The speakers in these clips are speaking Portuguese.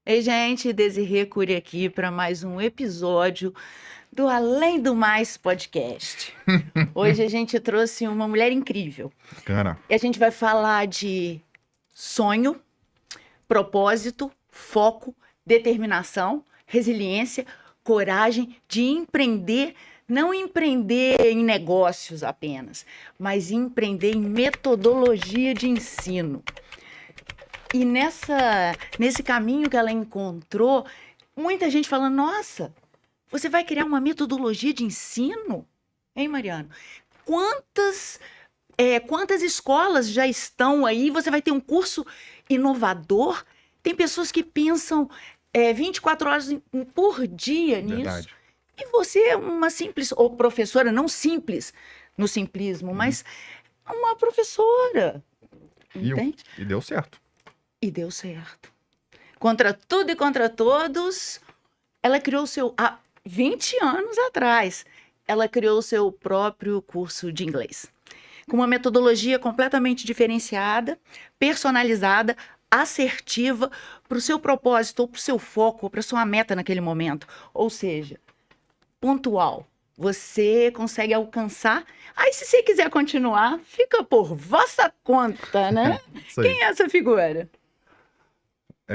Ei, gente, Desirê Cury aqui para mais um episódio do Além do Mais podcast. Hoje a gente trouxe uma mulher incrível. Cara, E a gente vai falar de sonho, propósito, foco, determinação, resiliência, coragem de empreender, não empreender em negócios apenas, mas empreender em metodologia de ensino. E nesse caminho que ela encontrou, muita gente falando, nossa, você vai criar uma metodologia de ensino? Hein, Mariano? Quantas escolas já estão aí? Você vai ter um curso inovador? Tem pessoas que pensam 24 horas por dia nisso. verdade. E você é uma simples, ou professora, não simples no simplismo, mas uma professora. Entende? E deu certo. E deu certo. Contra tudo e contra todos, ela criou há 20 anos atrás, ela criou o seu próprio curso de inglês. Com uma metodologia completamente diferenciada, personalizada, assertiva, para o seu propósito, ou para o seu foco, ou para a sua meta naquele momento. Ou seja, pontual. Você consegue alcançar. Aí, se você quiser continuar, fica por vossa conta, né? Isso aí. Quem é essa figura?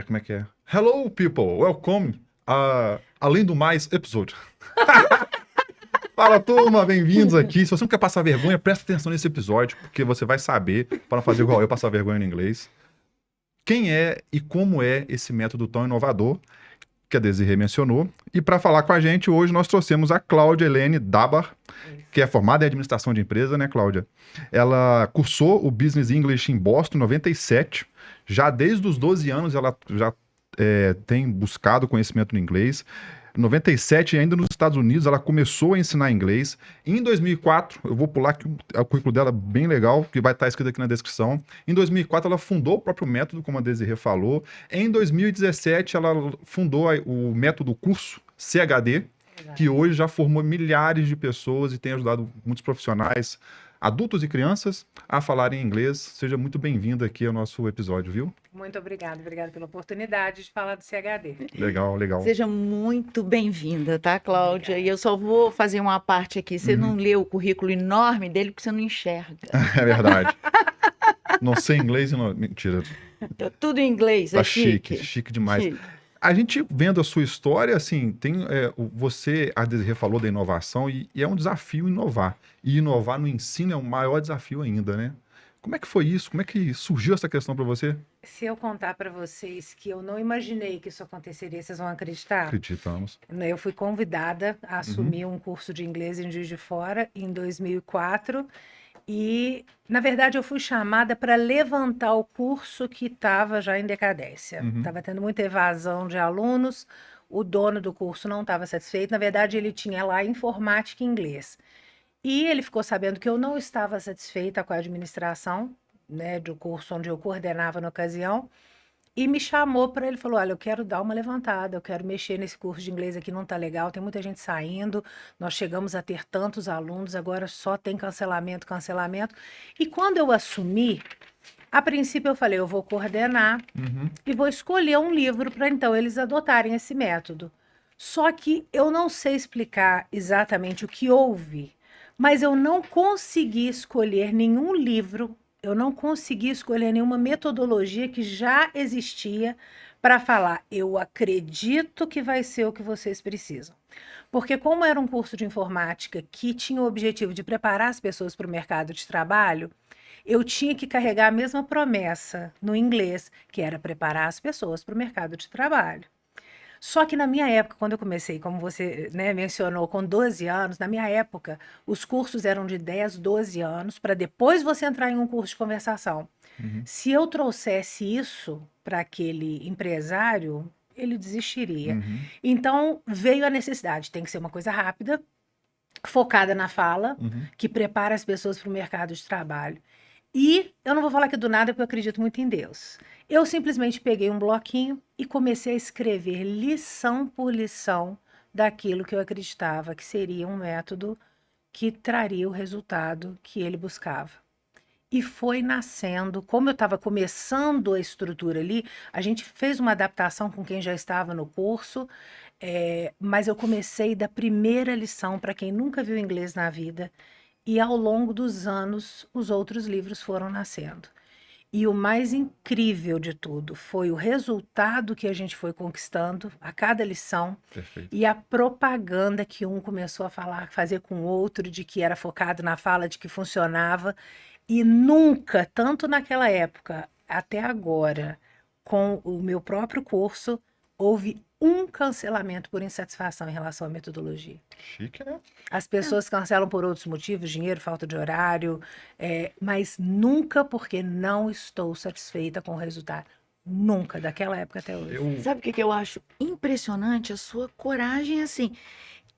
Como é que é? Hello, people. Welcome a Além do Mais episódio. Fala, turma. Bem-vindos aqui. Se você não quer passar vergonha, presta atenção nesse episódio, porque você vai saber, para não fazer igual eu, passar vergonha no inglês, quem é e como é esse método tão inovador que a Desirê mencionou. E para falar com a gente, hoje nós trouxemos a Cláudia Helene Dabar, que é formada em administração de empresa, né, Cláudia? Ela cursou o Business English em Boston, em 97. Já desde os 12 anos ela já tem buscado conhecimento no inglês. Em 97, ainda nos Estados Unidos, ela começou a ensinar inglês. Em 2004, eu vou pular aqui o currículo dela bem legal, que vai estar escrito aqui na descrição. Em 2004, ela fundou o próprio método, como a Desirê falou. Em 2017, ela fundou o método curso CHD, que hoje já formou milhares de pessoas e tem ajudado muitos profissionais, adultos e crianças, a falarem inglês. Seja muito bem-vinda aqui ao nosso episódio, viu? Muito obrigada pela oportunidade de falar do CHD. Legal, legal. Seja muito bem-vinda, tá, Cláudia? E eu só vou fazer uma parte aqui. Você não leu o currículo enorme dele porque você não enxerga. É verdade. Não sei inglês e não... Mentira. Tá tudo em inglês, Tá é chique. chique demais. Chique. A gente vendo a sua história, assim, tem você, a Desirê falou da inovação e é um desafio inovar. E inovar no ensino é um maior desafio ainda, né? Como é que foi isso? Como é que surgiu essa questão para você? Se eu contar para vocês que eu não imaginei que isso aconteceria, vocês vão acreditar? Acreditamos. Eu fui convidada a assumir um curso de inglês em Juiz de Fora em 2004 e, na verdade, eu fui chamada para levantar o curso que estava já em decadência. Estava tendo muita evasão de alunos, o dono do curso não estava satisfeito. Na verdade, ele tinha lá informática e inglês. E ele ficou sabendo que eu não estava satisfeita com a administração, né, do curso onde eu coordenava na ocasião, e me chamou para ele, falou, olha, eu quero dar uma levantada, eu quero mexer nesse curso de inglês aqui, não está legal, tem muita gente saindo, nós chegamos a ter tantos alunos, agora só tem cancelamento. E quando eu assumi, a princípio eu falei, eu vou coordenar e vou escolher um livro para então eles adotarem esse método. Só que eu não sei explicar exatamente o que houve, mas eu não consegui escolher nenhum livro, eu não consegui escolher nenhuma metodologia que já existia para falar, eu acredito que vai ser o que vocês precisam. Porque como era um curso de informática que tinha o objetivo de preparar as pessoas para o mercado de trabalho, eu tinha que carregar a mesma promessa no inglês, que era preparar as pessoas para o mercado de trabalho. Só que na minha época, quando eu comecei, como você, né, mencionou, com 12 anos, na minha época, os cursos eram de 10, 12 anos, para depois você entrar em um curso de conversação. Se eu trouxesse isso para aquele empresário, ele desistiria. Então, veio a necessidade, tem que ser uma coisa rápida, focada na fala, que prepara as pessoas para o mercado de trabalho. E eu não vou falar aqui do nada porque eu acredito muito em Deus. Eu simplesmente peguei um bloquinho e comecei a escrever lição por lição daquilo que eu acreditava que seria um método que traria o resultado que ele buscava. E foi nascendo, como eu estava começando a estrutura ali, a gente fez uma adaptação com quem já estava no curso, mas eu comecei da primeira lição para quem nunca viu inglês na vida, e ao longo dos anos os outros livros foram nascendo. E o mais incrível de tudo foi o resultado que a gente foi conquistando a cada lição Perfeito. e a propaganda que um começou a fazer com o outro, de que era focado na fala, de que funcionava. E nunca, tanto naquela época até agora, com o meu próprio curso, houve um cancelamento por insatisfação em relação à metodologia. Chique, né? As pessoas cancelam por outros motivos, dinheiro, falta de horário, mas nunca porque não estou satisfeita com o resultado. Nunca, daquela época até hoje. Sabe o que eu acho impressionante? A sua coragem, assim.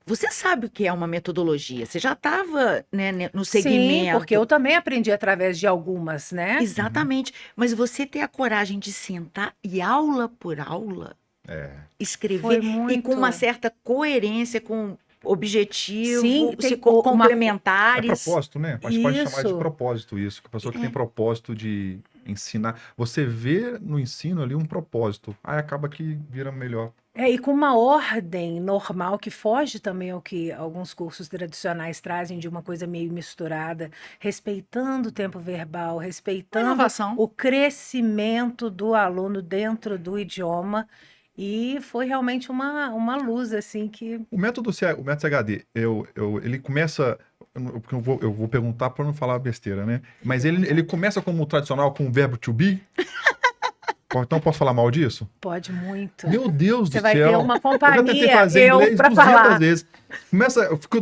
Você sabe o que é uma metodologia, você já estava, né, no Sim, segmento. porque eu também aprendi através de algumas, né? Exatamente. Mas você ter a coragem de sentar e aula por aula, É. escrever, Foi e com muito. uma certa coerência, com objetivo, Sim, tem uma- É complementares. propósito, né? A gente pode chamar de Isso. propósito isso. Que a pessoa que tem propósito de ensinar. Você vê no ensino ali um propósito. Aí acaba que vira melhor. E com uma ordem normal que foge também ao que alguns cursos tradicionais trazem, de uma coisa meio misturada, respeitando o tempo verbal, Uma respeitando inovação. o crescimento do aluno dentro do idioma. E foi realmente uma luz, assim, que O método CHD, ele começa. Porque eu vou perguntar para não falar besteira, né? Mas ele começa como tradicional com o verbo to be? Então posso falar mal disso? pode muito. Meu Deus Você do vai ter céu! uma Eu já tentei companhia, fazer eu, inglês pra 200 falar. vezes.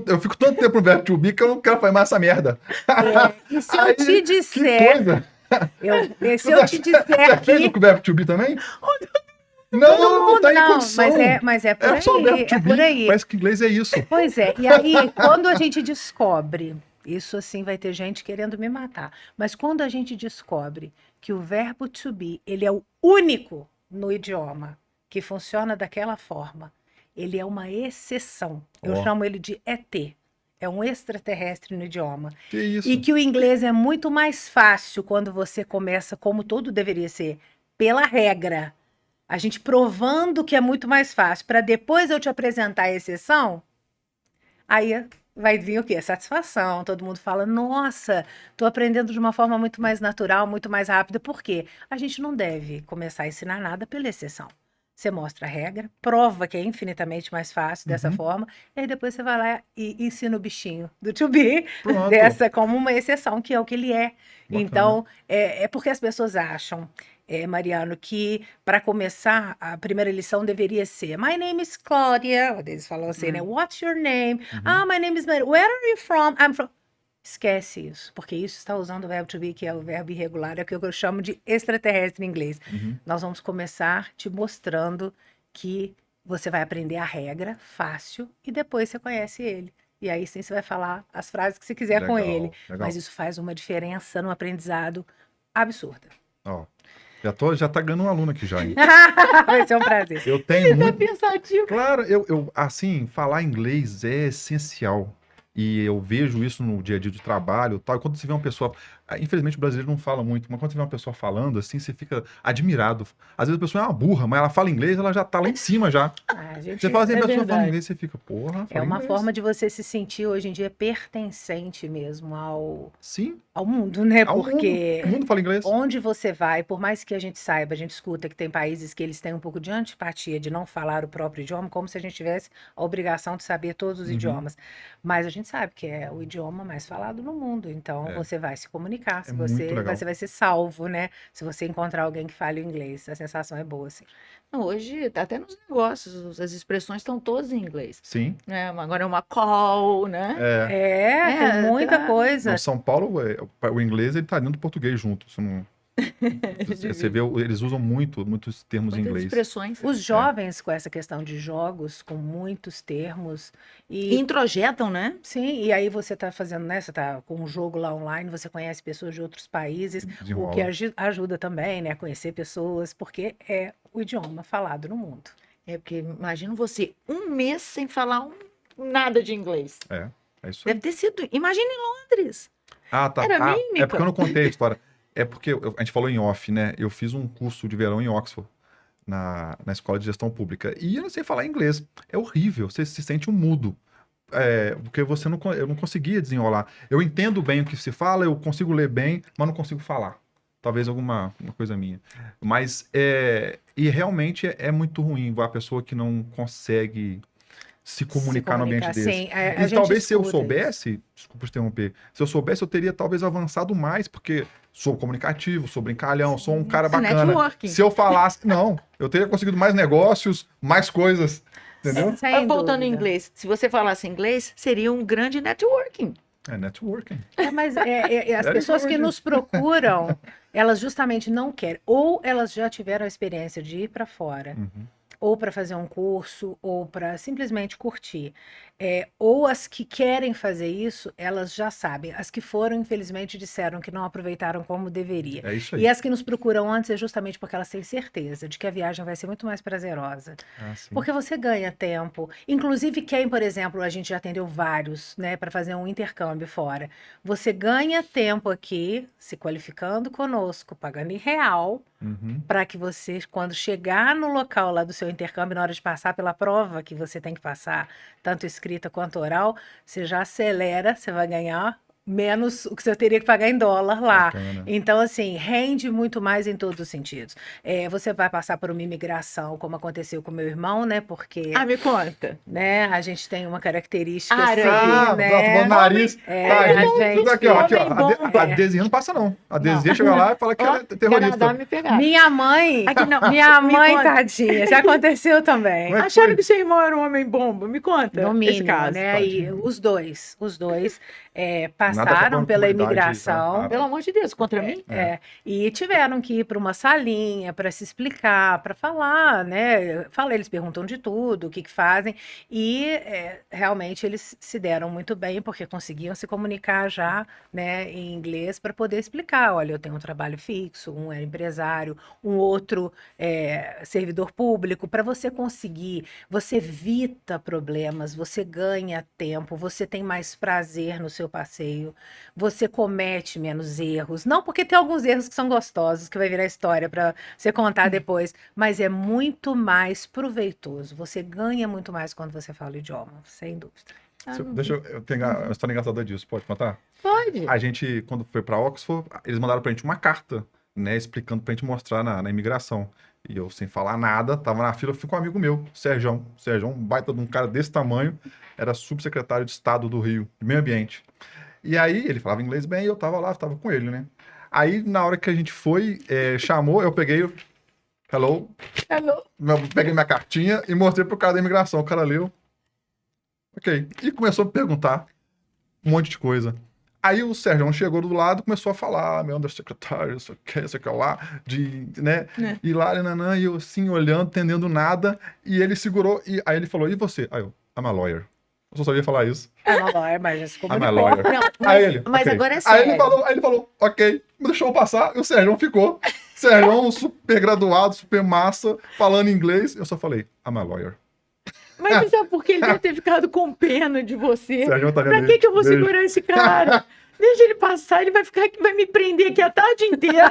Eu fico tanto tempo no verbo to be que eu não quero fazer mais essa merda. E se eu Aí, te que disser, coisa! se eu te disser Você fez que o verbo to be também? Não tem não, condição. mas é por É só o verbo aí, to é por be. aí. Parece que inglês é isso. Pois é, e aí, quando a gente descobre, isso assim vai ter gente querendo me matar, mas quando a gente descobre que o verbo to be, ele é o único no idioma que funciona daquela forma, ele é uma exceção. Eu Ó. chamo ele de ET, é um extraterrestre no idioma. Que isso? E que o inglês é muito mais fácil quando você começa, como todo deveria ser, pela regra. A gente provando que é muito mais fácil, para depois eu te apresentar a exceção, aí vai vir o quê? Satisfação. Todo mundo fala, nossa, tô aprendendo de uma forma muito mais natural, muito mais rápida. Por quê? A gente não deve começar a ensinar nada pela exceção. Você mostra a regra, prova que é infinitamente mais fácil dessa Uhum. forma, e aí depois você vai lá e ensina o bichinho do to be Pronto. dessa como uma exceção, que é o que ele é. Bacana. Então, é porque as pessoas acham, Mariano, que para começar a primeira lição deveria ser My name is Claudia. Eles falam assim, né? What's your name? Uhum. My name is Mary. Where are you from? I'm from. Esquece isso, porque isso está usando o verbo to be, que é o verbo irregular, é o que eu chamo de extraterrestre em inglês. Uhum. Nós vamos começar te mostrando que você vai aprender a regra fácil e depois você conhece ele. E aí sim você vai falar as frases que você quiser com Legal, ele. legal. Mas isso faz uma diferença no aprendizado absurda. Ó, já tá ganhando um aluno aqui já, hein? Vai ser um prazer. Eu tenho muito. Pensativo. Claro, assim, falar inglês é essencial. E eu vejo isso no dia a dia de trabalho, tal. E quando você vê uma pessoa, infelizmente o brasileiro não fala muito, mas quando você vê uma pessoa falando assim, você fica admirado. Às vezes a pessoa é uma burra, mas ela fala inglês, ela já tá lá em cima já. Você fala assim, a pessoa fala inglês, você fica, porra, É fala uma inglês. forma de você se sentir hoje em dia pertencente mesmo Sim, ao mundo, né? ao Porque mundo. O mundo fala inglês. onde você vai, por mais que a gente saiba, a gente escuta que tem países que eles têm um pouco de antipatia de não falar o próprio idioma, como se a gente tivesse a obrigação de saber todos os Uhum. idiomas. Mas a gente sabe que é o idioma mais falado no mundo. Então É. você vai se comunicar, É muito legal. você vai ser salvo, né? Se você encontrar alguém que fale o inglês. A sensação é boa, assim. Hoje, até nos negócios, as expressões estão todas em inglês. Sim. Né? Agora é uma call, né? Tem muita tá. coisa. Não, São Paulo, o inglês, ele tá dentro do português junto. Você não... Você vê, eles usam muitos termos em Muitas inglês. expressões. Os jovens com essa questão de jogos, com muitos termos, E introjetam, né? sim, e aí você está fazendo, né? Você está com um jogo lá online, você conhece pessoas de outros países, o Desenrola. que ajuda também, né? A conhecer pessoas, porque é o idioma falado no mundo. É porque imagino você um mês sem falar nada de inglês. É isso aí. Deve ter sido. Imagina em Londres. Ah, tá. Era Ah, mímica. é porque eu não contei a história. É porque a gente falou em off, né? Eu fiz um curso de verão em Oxford, na escola de gestão pública. E eu não sei falar inglês. É horrível. Você se sente um mudo. Porque eu não conseguia desenrolar. Eu entendo bem o que se fala, eu consigo ler bem, mas não consigo falar. Talvez uma coisa minha. Mas e realmente é muito ruim a pessoa que não consegue se comunicar no ambiente desse. sim. A E gente talvez se eu escuta isso. soubesse, desculpa te interromper, se eu soubesse, eu teria talvez avançado mais, porque sou comunicativo, sou brincalhão, sou um cara bacana. Networking. Se eu falasse, não, eu teria conseguido mais negócios, mais coisas, entendeu? Sem Voltando em dúvida. inglês, se você falasse inglês, seria um grande networking. É networking. Mas as That is pessoas que origin. nos procuram, elas justamente não querem. Ou elas já tiveram a experiência de ir para fora, Uhum. ou para fazer um curso, ou para simplesmente curtir. Ou as que querem fazer isso, elas já sabem. As que foram, infelizmente, disseram que não aproveitaram como deveria. É isso aí. E as que nos procuram antes é justamente porque elas têm certeza de que a viagem vai ser muito mais prazerosa. Ah, sim. Porque você ganha tempo. Inclusive, quem, por exemplo, a gente já atendeu vários, né, para fazer um intercâmbio fora. Você ganha tempo aqui, se qualificando conosco, pagando em real, Uhum. para que você, quando chegar no local lá do seu intercâmbio, na hora de passar pela prova que você tem que passar, tanto escrita quanto oral, você já acelera, você vai ganhar menos o que você teria que pagar em dólar lá. Bacana. Então, assim, rende muito mais em todos os sentidos. Você vai passar por uma imigração, como aconteceu com meu irmão, né? Porque, Ah, me conta. né, a gente tem uma característica Árabe. assim, Ah, né? tá tomando nariz. a Tudo gente- aqui, ó. Aqui, ó. homem bom. A Desi não passa, não. A Desi chega lá e fala que ela é terrorista. Canadá me pegar. Minha mãe, Aqui não. minha Me mãe, conta. tadinha, já aconteceu também. Como é que Acharam foi? que seu irmão era um homem bomba? Me conta No esse mínimo, caso. né? E os dois Nada passaram contra a pela comunidade, imigração. tá? Pelo amor de Deus, contra mim? E tiveram que ir para uma salinha para se explicar, para falar, né? Eles perguntam de tudo, o que fazem, e realmente eles se deram muito bem, porque conseguiam se comunicar já, né, em inglês para poder explicar. Olha, eu tenho um trabalho fixo, um é empresário, um outro é servidor público. Para você conseguir, você evita problemas, você ganha tempo, você tem mais prazer no seu passeio, você comete menos erros. Não porque tem alguns erros que são gostosos, que vai virar história para você contar depois, mas é muito mais proveitoso. Você ganha muito mais quando você fala o idioma, sem dúvida. Deixa eu tenho uma história engraçada disso. Pode contar? Pode. A gente, quando foi pra Oxford, eles mandaram pra gente uma carta, né? Explicando pra gente mostrar na imigração. E eu, sem falar nada, tava na fila, fui com um amigo meu, Sérgio, um baita de um cara desse tamanho, era subsecretário de Estado do Rio, de Meio Ambiente. E aí, ele falava inglês bem e eu tava lá, tava com ele, né? Aí, na hora que a gente foi, chamou, eu peguei, hello, peguei minha cartinha e mostrei pro cara da imigração. O cara leu. Ok. E começou a me perguntar um monte de coisa. Aí o Sérgio chegou do lado, começou a falar, meu undersecretário, isso aqui lá, né? E lá, nanã, e eu assim, olhando, entendendo nada, e ele segurou, e aí ele falou, e você? Aí eu, I'm a lawyer. Eu só sabia falar isso. Mas já se I'm a comunicou. lawyer. Não, Aí ele, mas ok. agora é Aí sério. ele falou, ok, me deixou passar, e o Sérgio ficou. Sérgio, super graduado, super massa, falando inglês, eu só falei, I'm a lawyer. Mas sabe por que ele deve ter ficado com pena de você? Sérgio tá Pra vendo que eu vou Beijo. segurar esse cara? Deixa ele passar, ele vai ficar aqui, vai me prender aqui a tarde inteira.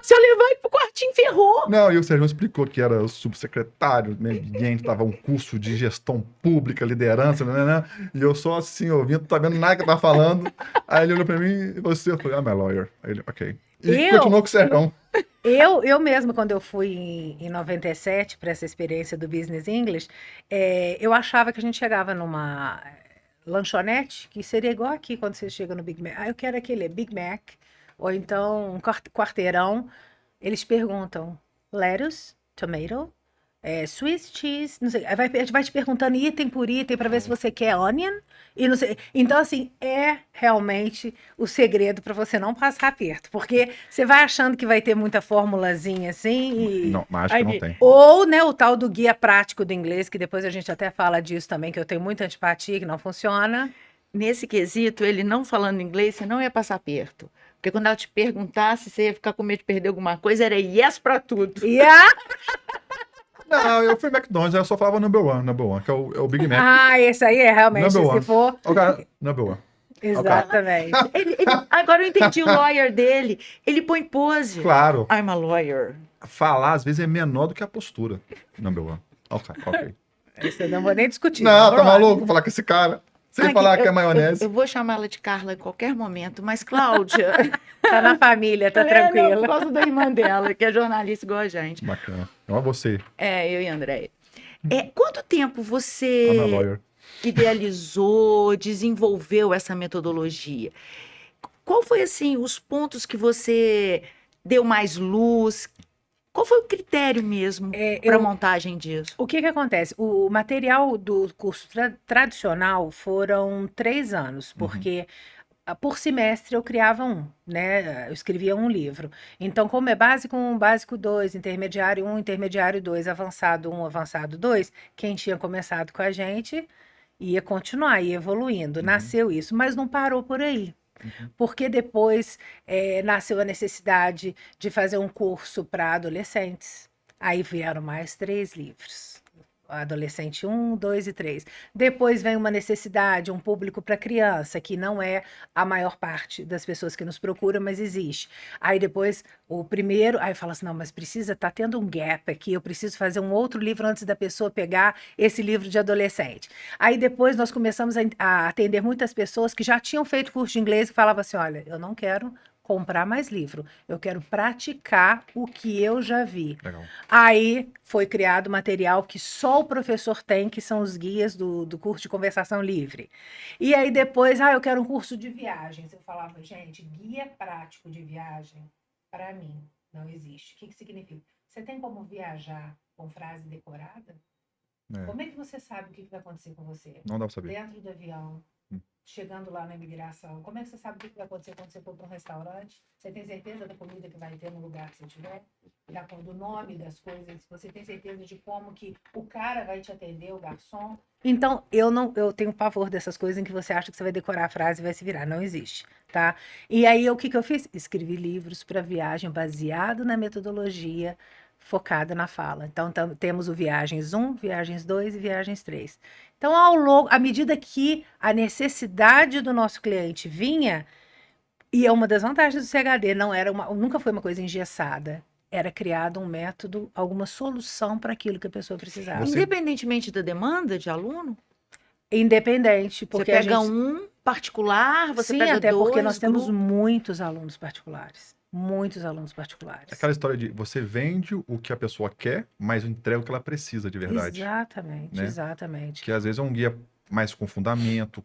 Se eu levar ele pro quartinho, ferrou. Não, e o Sérgio explicou que era subsecretário, meio ambiente, tava um curso de gestão pública, liderança, né? E eu só assim, ouvindo, não tá vendo nada que tá falando. Aí ele olhou pra mim e você, eu falei, I'm a lawyer. Aí ele, ok. E continuou com o Sérgio. Eu mesma, quando eu fui em 97 para essa experiência do Business English, eu achava que a gente chegava numa lanchonete, que seria igual aqui quando você chega no Big Mac. Eu quero aquele Big Mac, ou então um quarteirão. Eles perguntam lettuce, tomato, Swiss cheese, não sei. Aí vai te perguntando item por item para ver se você quer onion e não sei. Então, assim, é realmente o segredo para você não passar aperto, porque você vai achando que vai ter muita formulazinha assim e Não, mágica não tem. ou, né, o tal do guia prático do inglês, que depois a gente até fala disso também, que eu tenho muita antipatia, que não funciona. Nesse quesito, ele não falando inglês, você não ia passar aperto. Porque quando ela te perguntasse, você ia ficar com medo de perder alguma coisa, era yes pra tudo. E Não, eu fui McDonald's, eu só falava number one, que é o Big Mac. Ah, esse aí é realmente, Number se one. for. O cara, number one. Exatamente. Agora eu entendi o lawyer dele. Ele põe pose. Claro, I'm a lawyer. falar às vezes é menor do que a postura. Number one. Ok. Isso eu não vou nem discutir. Não, tá Number one. maluco falar com esse cara? Sem Ai, falar que é eu maionese. vou chamá-la de Carla em qualquer momento, mas Cláudia. Tá na família, tá Não, tranquila. por causa da irmã dela, que é jornalista igual a gente. Bacana. Então é você, É, eu e a Andréia. Quanto tempo I'm a você lawyer. idealizou, desenvolveu essa metodologia? Qual foi, assim, os pontos que você deu mais luz? Qual foi o critério mesmo para a montagem disso? O que que acontece? O material do curso tradicional foram 3 anos, porque por semestre eu criava um, né? Eu escrevia um livro. Então, como é básico 1, básico 2, intermediário 1, intermediário 2, avançado 1, avançado 2, quem tinha começado com a gente ia continuar, ia evoluindo. Nasceu isso, mas não parou por aí. Porque depois nasceu a necessidade de fazer um curso para adolescentes. Aí vieram mais 3 livros. Adolescente 1, 2 e 3. Depois vem uma necessidade, um público para criança, que não é a maior parte das pessoas que nos procuram, mas existe. Aí depois o primeiro, aí fala assim, não, mas precisa, tá tendo um gap aqui, eu preciso fazer um outro livro antes da pessoa pegar esse livro de adolescente. Aí depois nós começamos a atender muitas pessoas que já tinham feito curso de inglês e falavam assim, olha, eu não quero comprar mais livro, eu quero praticar o que eu já vi. Legal. Aí foi criado material que só o professor tem, que são os guias do curso de conversação livre. E aí depois, eu quero um curso de viagens. Eu falava, gente, guia prático de viagem, para mim, não existe. O que que significa? Você tem como viajar com frase decorada? É, Como é que você sabe o que que vai acontecer com você? não dá pra saber. Dentro do avião, chegando lá na imigração, como é que você sabe o que que vai acontecer quando você for para um restaurante? Você tem certeza da comida que vai ter no lugar que você estiver? Do nome das coisas? Você tem certeza de como que o cara vai te atender, o garçom? Então, eu tenho pavor dessas coisas em que você acha que você vai decorar a frase e vai se virar. Não existe, tá? E aí, o que que eu fiz? Escrevi livros para viagem baseado na metodologia focada na fala. Então, temos o Viagens 1, Viagens 2 e Viagens 3. Então, à medida que a necessidade do nosso cliente vinha, e é uma das vantagens do CHD, nunca foi uma coisa engessada. Era criado um método, alguma solução para aquilo que a pessoa precisava. Você- Independentemente da demanda de aluno, Independente, você porque a pega gente... um particular, você Sim, pega até porque dois nós temos grupos. muitos alunos particulares. Muitos alunos particulares. Aquela história de você vende o que a pessoa quer, mas entrega o que ela precisa de verdade. Exatamente, né? exatamente. Que às vezes é um guia mais com fundamento,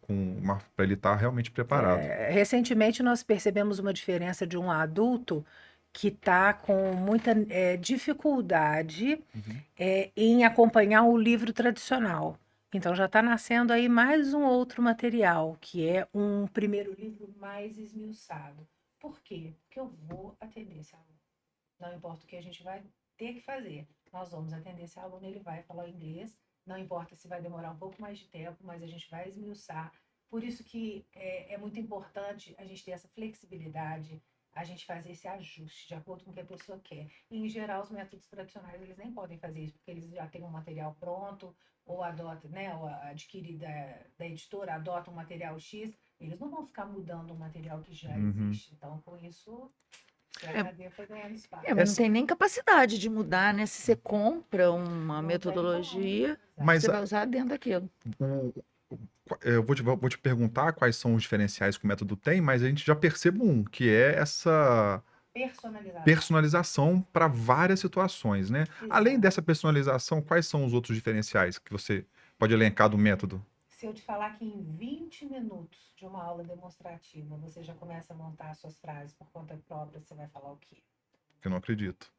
para ele estar realmente preparado. Recentemente nós percebemos uma diferença de um adulto que está com muita dificuldade em acompanhar o livro tradicional. Então já está nascendo aí mais um outro material, que é um primeiro livro mais esmiuçado. Por quê? Porque eu vou atender esse aluno. Não importa o que a gente vai ter que fazer. Nós vamos atender esse aluno, ele vai falar inglês. Não importa se vai demorar um pouco mais de tempo, mas a gente vai esmiuçar. Por isso que é muito importante a gente ter essa flexibilidade, a gente fazer esse ajuste de acordo com o que a pessoa quer. E, em geral, os métodos tradicionais, eles nem podem fazer isso, porque eles já têm um material pronto, ou adotam, né, ou adquire da editora, adota um material X, eles não vão ficar mudando um material que já existe. Então, com isso, o CHD foi ganhando espaço. Mas não tem nem capacidade de mudar, né? Se você compra uma Não tem metodologia, como. Mas você vai usar dentro daquilo. eu vou te perguntar quais são os diferenciais que o método tem, mas a gente já percebe que é essa personalização para várias situações, né? Além dessa personalização, quais são os outros diferenciais que você pode elencar do método? Se eu te falar que em 20 minutos de uma aula demonstrativa você já começa a montar suas frases por conta própria, você vai falar o quê? Eu não acredito.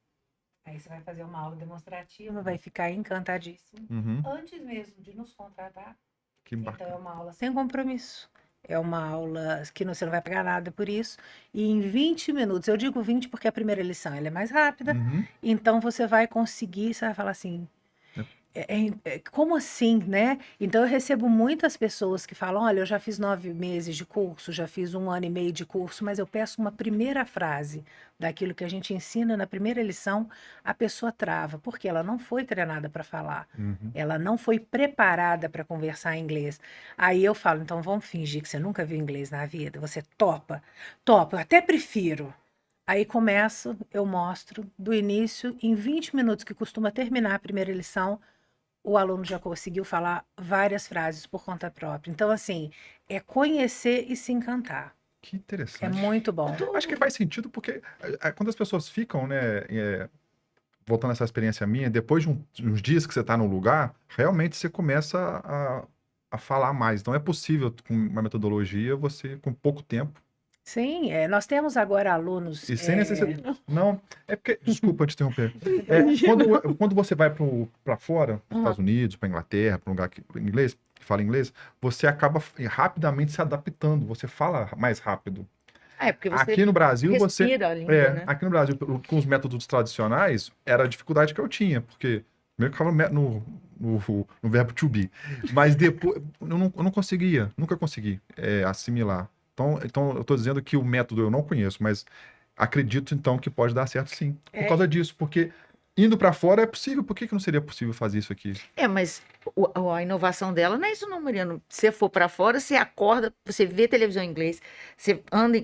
Aí você vai fazer uma aula demonstrativa, vai ficar encantadíssimo. Uhum. Antes mesmo de nos contratar. Que Então bacana. é uma aula sem compromisso. É uma aula que você não vai pagar nada por isso. E em 20 minutos, eu digo 20 porque a primeira lição ela é mais rápida. Uhum. Então você vai conseguir, você vai falar assim, Como assim, né? Então eu recebo muitas pessoas que falam: olha, eu já fiz 9 meses de curso, já fiz 1 ano e meio de curso, mas eu peço uma primeira frase daquilo que a gente ensina na primeira lição, a pessoa trava, porque ela não foi treinada para falar, Uhum. ela não foi preparada para conversar em inglês. Aí eu falo: então vamos fingir que você nunca viu inglês na vida, você topa? Topa, eu até prefiro. Aí começo, eu mostro do início, em 20 minutos, que costuma terminar a primeira lição, o aluno já conseguiu falar várias frases por conta própria. Então, assim, é conhecer e se encantar. Que É interessante. muito bom. Acho que faz sentido porque quando as pessoas ficam, né, voltando a essa experiência minha, depois de uns dias que você está no lugar, realmente você começa a falar mais. Então é possível, com uma metodologia, você, com pouco tempo, Sim, nós temos agora alunos. e sem necessidade. Não, é porque, desculpa te interromper. Imagina. Quando você vai para fora, para os Aham. Estados Unidos, para Inglaterra, para um lugar que fala inglês, você acaba rapidamente se adaptando, você fala mais rápido. Porque você Aqui no Brasil, respira a língua, né? aqui no Brasil, com os métodos tradicionais, era a dificuldade que eu tinha, porque primeiro que eu falava no verbo to be, mas depois eu não conseguia, nunca consegui assimilar. Então eu estou dizendo que o método eu não conheço, mas acredito então que pode dar certo sim, por É, causa disso, porque indo para fora é possível, por que não seria possível fazer isso aqui? Mas a inovação dela não é isso não, Mariano. Se você for para fora, você acorda, você vê televisão em inglês, você anda,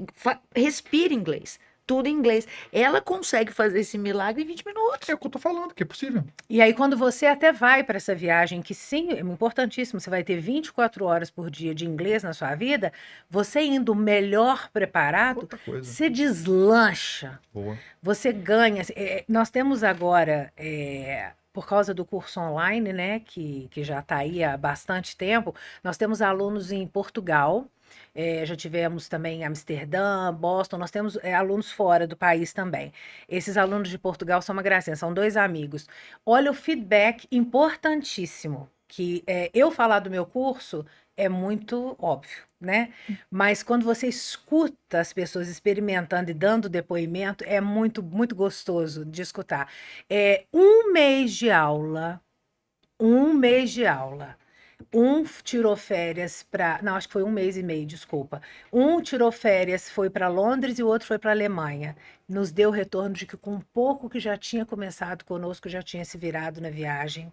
respira em inglês, tudo em inglês. Ela consegue fazer esse milagre em 20 minutos. É o que eu tô falando, que é possível. E aí, quando você até vai para essa viagem, que sim, é importantíssimo, você vai ter 24 horas por dia de inglês na sua vida, você indo melhor preparado, Outra coisa. você deslancha. Boa. Você ganha. Nós temos agora, por causa do curso online, né, que já está aí há bastante tempo, nós temos alunos em Portugal, já tivemos também em Amsterdã, Boston, nós temos alunos fora do país também. Esses alunos de Portugal são uma gracinha, são 2 amigos. Olha o feedback importantíssimo, que eu falar do meu curso é muito óbvio, né? Mas quando você escuta as pessoas experimentando e dando depoimento, é muito, muito gostoso de escutar. 1 mês de aula, 1 mês de aula. Um tirou férias para. Não, acho que foi 1 mês e meio, desculpa. Um tirou férias, foi para Londres e o outro foi para Alemanha. Nos deu retorno de que, com pouco que já tinha começado conosco, já tinha se virado na viagem,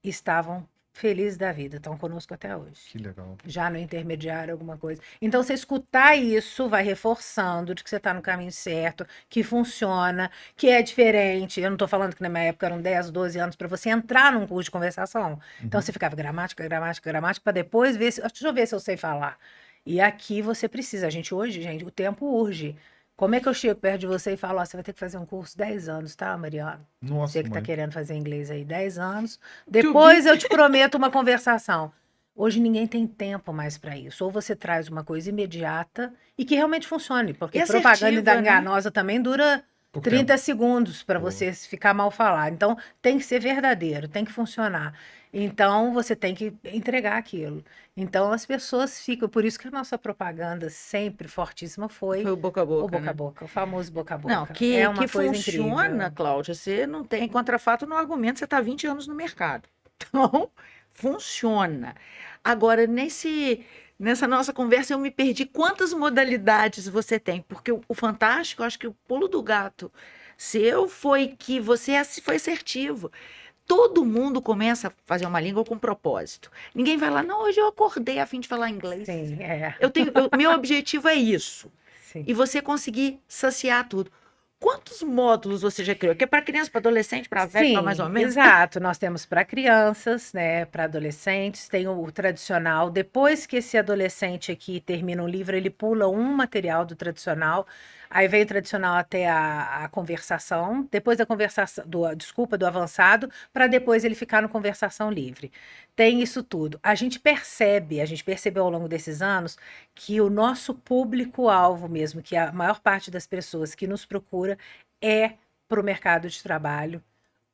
estavam felizes da vida, estão conosco até hoje. Que legal. Já no intermediário, alguma coisa. Então, você escutar isso vai reforçando de que você está no caminho certo, que funciona, que é diferente. Eu não estou falando que na minha época eram 10, 12 anos para você entrar num curso de conversação. Então, Uhum. você ficava gramática, gramática, gramática, para depois ver se. Deixa eu ver se eu sei falar. E aqui você precisa. A gente hoje, gente, o tempo urge. Como é que eu chego perto de você e falo: ó, você vai ter que fazer um curso 10 anos, tá, Mariana? Nossa, Você que está mãe. querendo fazer inglês aí 10 anos. To Depois be. eu te prometo uma conversação. Hoje ninguém tem tempo mais para isso. Ou você traz uma coisa imediata e que realmente funcione, porque E propaganda assertiva, né? enganosa também dura Pouco 30 tempo. segundos para Boa. você ficar mal falado. Então tem que ser verdadeiro, tem que funcionar. Então você tem que entregar aquilo. Então as pessoas ficam, por isso que a nossa propaganda sempre fortíssima foi Foi o boca a o boca, boca a né? boca, o famoso boca a Não, boca. É que uma coisa funciona, incrível. Cláudia. Você não tem contrafato no argumento, você está 20 anos no mercado. Então, funciona. Agora, nessa nossa conversa, eu me perdi. Quantas modalidades você tem? Porque o fantástico, eu acho que o pulo do gato seu foi que você foi assertivo. Todo mundo começa a fazer uma língua com propósito. Ninguém vai lá, não, hoje eu acordei a fim de falar inglês. Sim, Meu objetivo é isso. sim. E você conseguir saciar tudo. Quantos módulos você já criou? Que é para criança, para adolescente, para velho, para mais ou Sim, menos? exato. Nós temos para crianças, né, para adolescentes, tem o tradicional. Depois que esse adolescente aqui termina um livro, ele pula um material do tradicional, aí vem o tradicional até a conversação, depois da conversação, desculpa, do avançado, para depois ele ficar no conversação livre. Tem isso tudo. A gente percebeu ao longo desses anos que o nosso público-alvo mesmo, que a maior parte das pessoas que nos procura é para o mercado de trabalho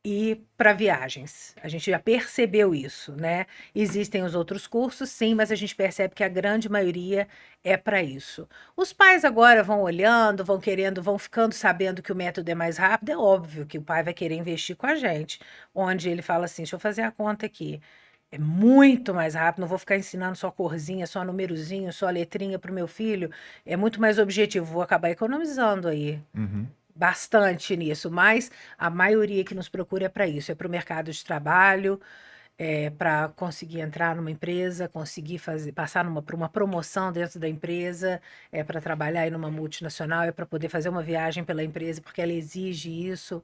e para viagens. A gente já percebeu isso, né? Existem os outros cursos, sim, mas a gente percebe que a grande maioria é para isso. Os pais agora vão olhando, vão querendo, vão ficando sabendo que o método é mais rápido. É óbvio que o pai vai querer investir com a gente, onde ele fala assim: deixa eu fazer a conta aqui. É muito mais rápido, não vou ficar ensinando só corzinha, só numerozinho, só letrinha para o meu filho. É muito mais objetivo, vou acabar economizando aí Uhum. bastante nisso, mas a maioria que nos procura é para isso, é para o mercado de trabalho, é para conseguir entrar numa empresa, conseguir fazer, passar por uma promoção dentro da empresa, é para trabalhar aí numa multinacional, é para poder fazer uma viagem pela empresa, porque ela exige isso.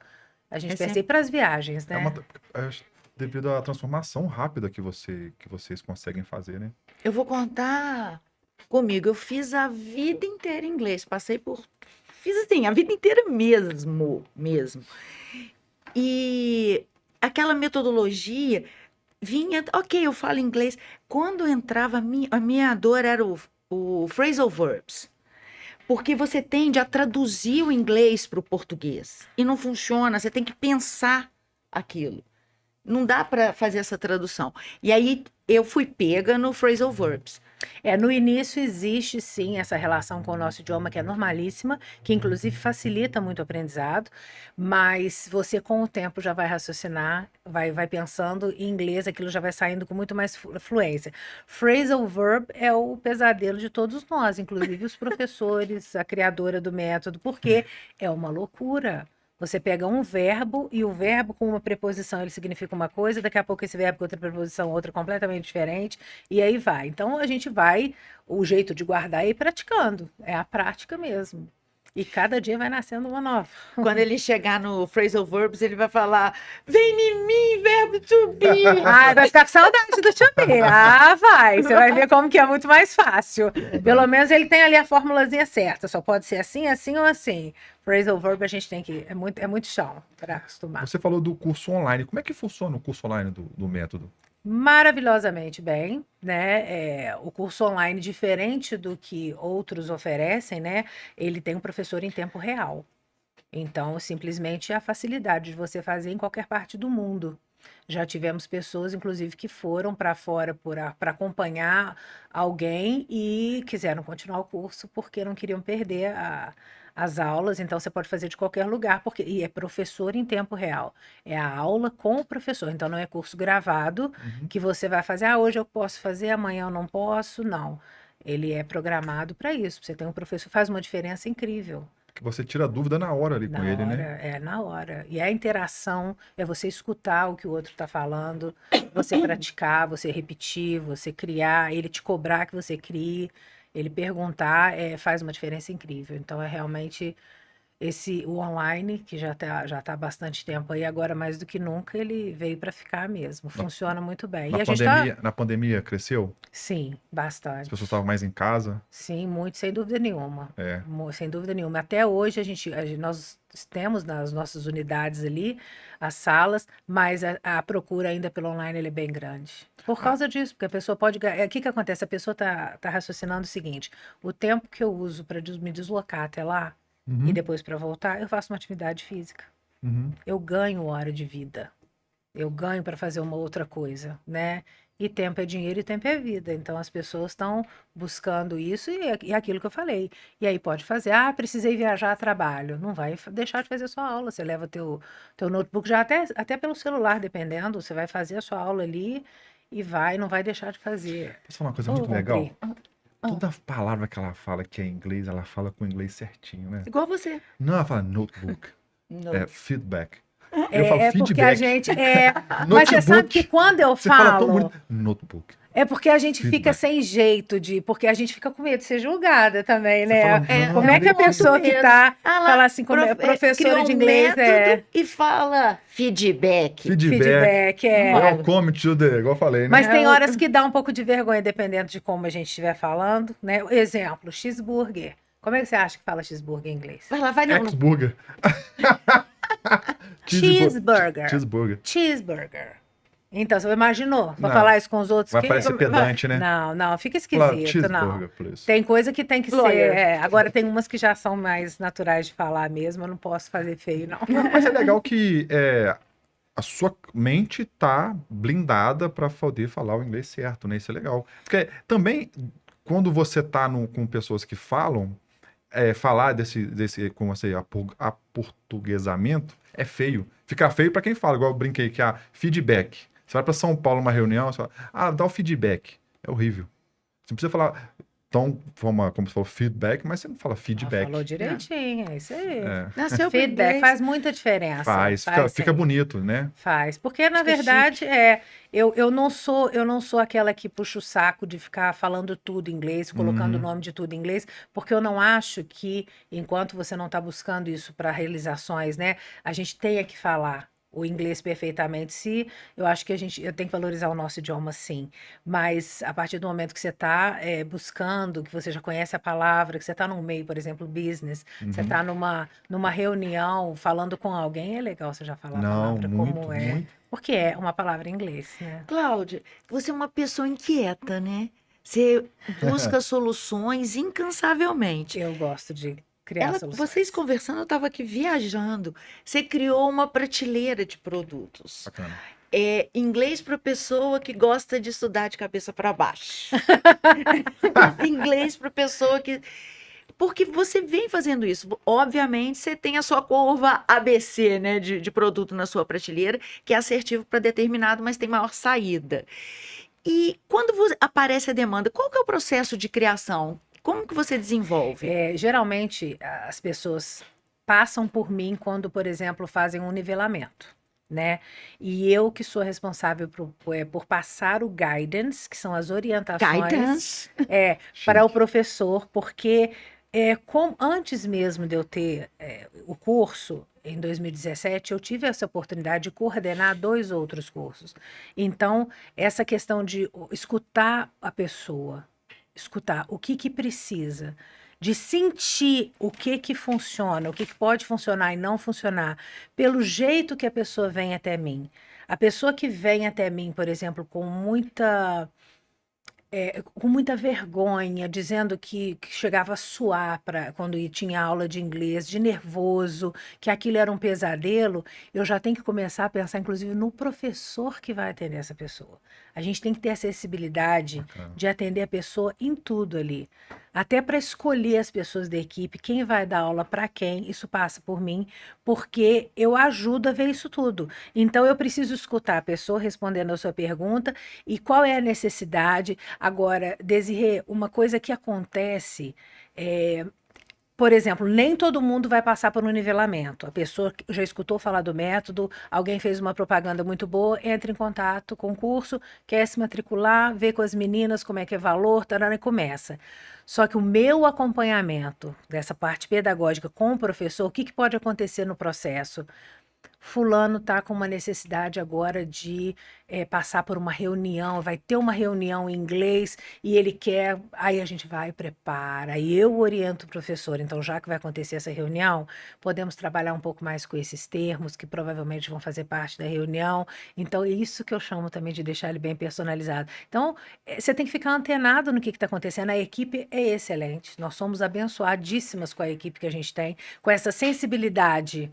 A gente É percebe sempre... para as viagens, É uma, né? é devido à transformação rápida que vocês conseguem fazer, né? Eu vou contar comigo. Eu fiz a vida inteira em inglês. Passei por... Fiz assim, a vida inteira mesmo. E aquela metodologia vinha... Ok, eu falo inglês. Quando entrava, a minha dor era o phrasal verbs. Porque você tende a traduzir o inglês para o português. E não funciona, você tem que pensar aquilo. Não dá para fazer essa tradução. E aí eu fui pega no phrasal verbs. No início existe sim essa relação com o nosso idioma que é normalíssima, que inclusive facilita muito o aprendizado, mas você com o tempo já vai raciocinar, vai pensando em inglês, aquilo já vai saindo com muito mais fluência. Phrasal verb é o pesadelo de todos nós, inclusive os professores, a criadora do método, porque é uma loucura. Você pega um verbo e o verbo com uma preposição ele significa uma coisa, daqui a pouco esse verbo com outra preposição, outra completamente diferente, e aí vai. Então a gente vai, o jeito de guardar é ir praticando, é a prática mesmo. E cada dia vai nascendo uma nova. Quando ele chegar no phrasal verbs, ele vai falar: vem em mim, verbo to be. Ah, vai ficar com saudade do Tio B. Ah, vai. Você vai ver como que é muito mais fácil. Pelo menos ele tem ali a formulazinha certa. Só pode ser assim, assim ou assim. Phrasal verb a gente tem que... É muito chão para acostumar. Você falou do curso online. Como é que funciona o curso online do método? Maravilhosamente bem, né? O curso online, diferente do que outros oferecem, né? Ele tem um professor em tempo real. Então, simplesmente a facilidade de você fazer em qualquer parte do mundo. Já tivemos pessoas, inclusive, que foram para fora para acompanhar alguém e quiseram continuar o curso porque não queriam perder as aulas. Então, você pode fazer de qualquer lugar, e é professor em tempo real. É a aula com o professor. Então, não é curso gravado Uhum. que você vai fazer, hoje eu posso fazer, amanhã eu não posso. Não. Ele é programado para isso. Você tem um professor, faz uma diferença incrível. Que você tira dúvida na hora ali com Na ele, hora, né? na hora. E a interação é você escutar o que o outro está falando, você praticar, você repetir, você criar, ele te cobrar que você crie, ele perguntar, faz uma diferença incrível. Então é realmente o online, que já tá há bastante tempo aí, agora mais do que nunca, ele veio para ficar mesmo. Funciona muito bem. E a gente tá, Na pandemia cresceu? sim, As bastante. pessoas estavam mais em casa? Sim, muito, sem dúvida nenhuma. É. Sem dúvida nenhuma. Até hoje nós temos nas nossas unidades ali as salas, mas a procura ainda pelo online ele é bem grande. Por causa disso, porque a pessoa pode. O que que acontece? A pessoa tá raciocinando o seguinte: o tempo que eu uso para me deslocar até lá e Uhum. depois para voltar, eu faço uma atividade física. Uhum. Eu ganho hora de vida. Eu ganho para fazer uma outra coisa, né? E tempo é dinheiro e tempo é vida. Então as pessoas estão buscando isso e aquilo que eu falei. E aí pode fazer, precisei viajar a trabalho. Não vai deixar de fazer a sua aula. Você leva teu notebook já até pelo celular, dependendo. Você vai fazer a sua aula ali e não vai deixar de fazer. Posso falar uma coisa Oh, muito legal? cumprir. Toda palavra que ela fala que é inglês, ela fala com o inglês certinho, né? Igual você. Não, ela fala notebook, No. feedback. Eu falo Porque a feedback. gente mas você sabe que quando eu Você fala tão falo, bonito. Notebook. é porque a gente fica Feedback. sem jeito porque a gente fica com medo de ser julgada também, Você né? fala, Como é que a "Não, pessoa que mesmo. tá, Ah lá, fala assim, criou professora de um inglês método e fala feedback. feedback. feedback, Welcome to the... Igual eu falei, né? Mas tem É, horas que dá um pouco de vergonha, dependendo de como a gente estiver falando, né? Exemplo, cheeseburger. Como é que você acha que fala cheeseburger em inglês? Vai lá, vai não. Ex-burger. Cheeseburger. Cheeseburger. Cheeseburger. Então, você imaginou? Vai Não. falar isso com os outros? Vai que- parecer pedante, né? Não, fica Fala, esquisito, não. cheeseburger, please. Tem coisa que tem que ser. Lawyer. Agora tem umas que já são mais naturais de falar mesmo, eu não posso fazer feio, não. Mas é legal que a sua mente tá blindada para poder falar o inglês certo, né? Isso é legal. Porque também, quando você tá com pessoas que falam, falar como assim, aportuguesamento é feio. Fica feio para quem fala, igual eu brinquei que feedback. Você vai para São Paulo numa reunião, você fala, dá o feedback. É horrível. Você não precisa falar como você falou, feedback, mas você não fala feedback. Falou direitinho, é isso aí. Nasceu com Feedback inglês. faz muita diferença. Fica sim. bonito, né? Faz, porque na Fica verdade eu não sou aquela que puxa o saco de ficar falando tudo em inglês, colocando o nome de tudo em inglês, porque eu não acho que enquanto você não está buscando isso para realizações, né, a gente tenha que falar o inglês perfeitamente. Se eu acho que eu tenho que valorizar o nosso idioma, sim, mas a partir do momento que você está buscando, que você já conhece a palavra, que você está num meio, por exemplo, business, você está numa reunião falando com alguém, é legal você já falar a Não, palavra muito, como é, muito. porque é uma palavra em inglês, né? Cláudia, você é uma pessoa inquieta, né? Você busca soluções incansavelmente. Eu gosto de criar Vocês soluções. conversando, eu estava aqui viajando. Você criou uma prateleira de produtos. Bacana. Inglês para pessoa que gosta de estudar de cabeça para baixo. Inglês para pessoa que. Porque você vem fazendo isso. Obviamente, você tem a sua curva ABC, né, de produto na sua prateleira, que é assertivo para determinado, mas tem maior saída. E quando aparece a demanda, qual que é o processo de criação? Como que você desenvolve? Geralmente, as pessoas passam por mim quando, por exemplo, fazem um nivelamento, né? E eu que sou responsável por passar o guidance, que são as orientações Guidance. para o Chique. professor, porque antes mesmo de eu ter o curso, em 2017, eu tive essa oportunidade de coordenar 2 outros cursos. Então, essa questão de escutar a pessoa, escutar o que precisa, de sentir o que funciona, o que pode funcionar e não funcionar, pelo jeito que a pessoa vem até mim. A pessoa que vem até mim, por exemplo, com muita vergonha, dizendo que chegava a suar quando tinha aula de inglês, de nervoso, que aquilo era um pesadelo, eu já tenho que começar a pensar, inclusive, no professor que vai atender essa pessoa. A gente tem que ter acessibilidade Bacana. de atender a pessoa em tudo ali. Até para escolher as pessoas da equipe, quem vai dar aula para quem, isso passa por mim, porque eu ajudo a ver isso tudo. Então, eu preciso escutar a pessoa respondendo a sua pergunta e qual é a necessidade. Agora, Desirê, uma coisa que acontece por exemplo, nem todo mundo vai passar por um nivelamento. A pessoa que já escutou falar do método, alguém fez uma propaganda muito boa, entra em contato com o curso, quer se matricular, vê com as meninas como é que é valor, tarana, e começa. Só que o meu acompanhamento dessa parte pedagógica com o professor, o que pode acontecer no processo? Fulano está com uma necessidade agora de passar por uma reunião, vai ter uma reunião em inglês e ele quer. Aí a gente vai e prepara, aí eu oriento o professor. Então, já que vai acontecer essa reunião, podemos trabalhar um pouco mais com esses termos que provavelmente vão fazer parte da reunião. Então, é isso que eu chamo também de deixar ele bem personalizado. Então, você tem que ficar antenado no que está acontecendo. A equipe é excelente, nós somos abençoadíssimas com a equipe que a gente tem, com essa sensibilidade.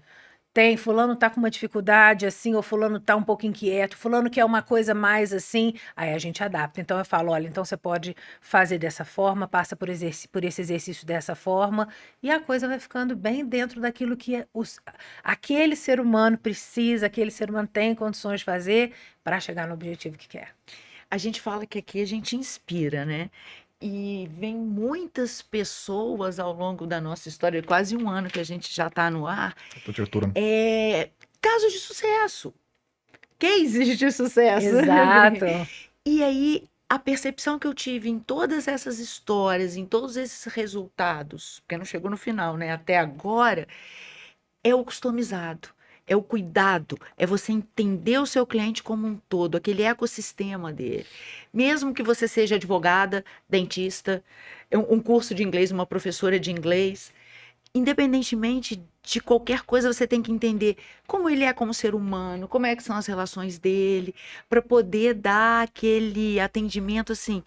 Fulano tá com uma dificuldade assim, ou fulano tá um pouco inquieto, fulano quer uma coisa mais assim, aí a gente adapta. Então eu falo, olha, então você pode fazer dessa forma, passa por esse exercício dessa forma, e a coisa vai ficando bem dentro daquilo que aquele ser humano precisa, aquele ser humano tem condições de fazer para chegar no objetivo que quer. A gente fala que aqui a gente inspira, né? E vem muitas pessoas ao longo da nossa história, quase 1 ano que a gente já está no ar, casos de sucesso, cases de sucesso. Exato. E aí, a percepção que eu tive em todas essas histórias, em todos esses resultados, porque não chegou no final, né? Até agora, é o customizado, é o cuidado, é você entender o seu cliente como um todo, aquele ecossistema dele. Mesmo que você seja advogada, dentista, um curso de inglês, uma professora de inglês, independentemente de qualquer coisa, você tem que entender como ele é como ser humano, como é que são as relações dele, para poder dar aquele atendimento assim,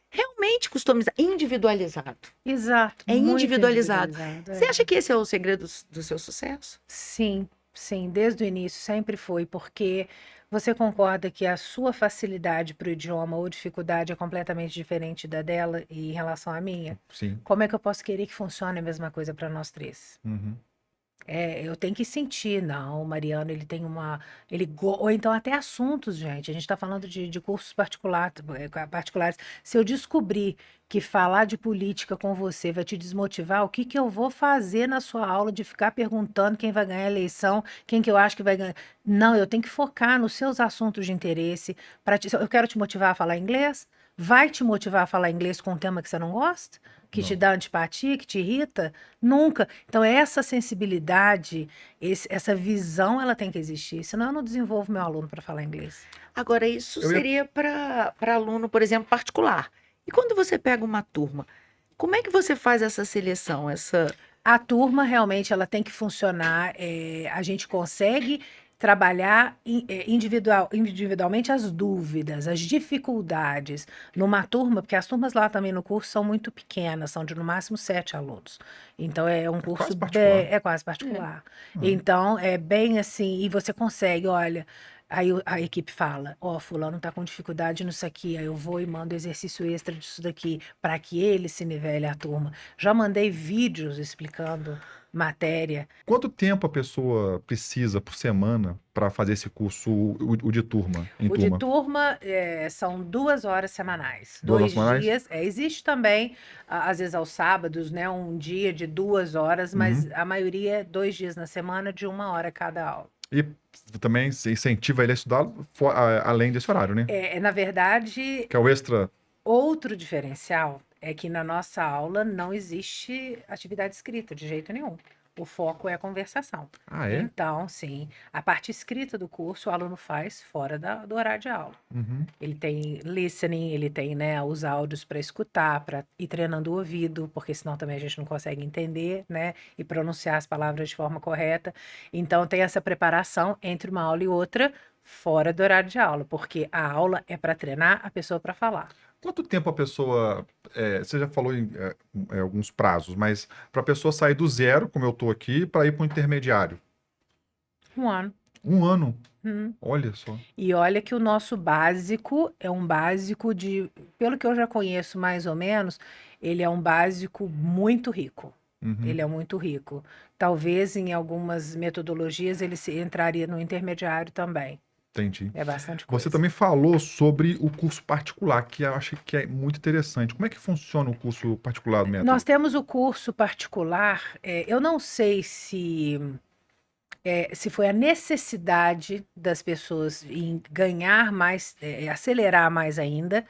realmente customizado, individualizado. Exato. É muito individualizado. individualizado. Você acha que esse é o segredo do seu sucesso? Sim, Sim, desde o início sempre foi, porque você concorda que a sua facilidade para o idioma ou dificuldade é completamente diferente da dela em relação à minha? Sim. Como é que eu posso querer que funcione a mesma coisa para nós três? Uhum. Eu tenho que sentir, não, o Mariano, ele tem ou então até assuntos, gente. A gente está falando de cursos particulares. Se eu descobrir que falar de política com você vai te desmotivar, o que que eu vou fazer na sua aula de ficar perguntando quem vai ganhar a eleição, quem que eu acho que vai ganhar? Não, eu tenho que focar nos seus assuntos de interesse. Eu quero te motivar a falar inglês? Vai te motivar a falar inglês com um tema que você não gosta? Que te Não. dá antipatia, que te irrita? Nunca. Então, essa sensibilidade, essa visão, ela tem que existir. Senão, eu não desenvolvo meu aluno para falar inglês. Agora, isso Eu ia- seria para aluno, por exemplo, particular. E quando você pega uma turma, como é que você faz essa seleção? A turma realmente ela tem que funcionar. A gente consegue trabalhar individualmente as dúvidas, as dificuldades numa turma, porque as turmas lá também no curso são muito pequenas, são de no máximo 7 alunos. Então é um É curso quase particular. é quase particular. Ah. Então é bem assim, e você consegue, olha. Aí a equipe fala, ó, fulano tá com dificuldade nisso aqui, aí eu vou e mando exercício extra disso daqui, para que ele se nivele à turma. Já mandei vídeos explicando matéria. Quanto tempo a pessoa precisa por semana para fazer esse curso, o de turma, em O de turma? turma são 2 horas semanais, 2 horas dois semanais? dias. Existe também, às vezes aos sábados, né, um dia de 2 horas, mas Uhum. a maioria é 2 dias na semana, de 1 hora cada aula. E também se incentiva ele a estudar além desse horário, né? Na verdade, Que é o extra. outro diferencial é que na nossa aula não existe atividade escrita de jeito nenhum. O foco é a conversação. Ah, é? Então, sim, a parte escrita do curso o aluno faz fora do horário de aula. Uhum. Ele tem listening, ele tem, né, os áudios para escutar, para ir treinando o ouvido, porque senão também a gente não consegue entender, né, e pronunciar as palavras de forma correta. Então, tem essa preparação entre uma aula e outra, fora do horário de aula, porque a aula é para treinar a pessoa para falar. Quanto tempo a pessoa. Você já falou em alguns prazos, mas para a pessoa sair do zero, como eu estou aqui, para ir para o intermediário? 1 ano. 1 ano. Hum. Olha só. E olha que o nosso básico é um básico pelo que eu já conheço mais ou menos, ele é um básico muito rico. Uhum. Ele é muito rico. Talvez em algumas metodologias ele entraria no intermediário também. Entendi. É bastante Você coisa. também falou sobre o curso particular, que eu acho que é muito interessante. Como é que funciona o curso particular do método? Nós temos o curso particular, eu não sei se foi a necessidade das pessoas em ganhar mais, acelerar mais ainda,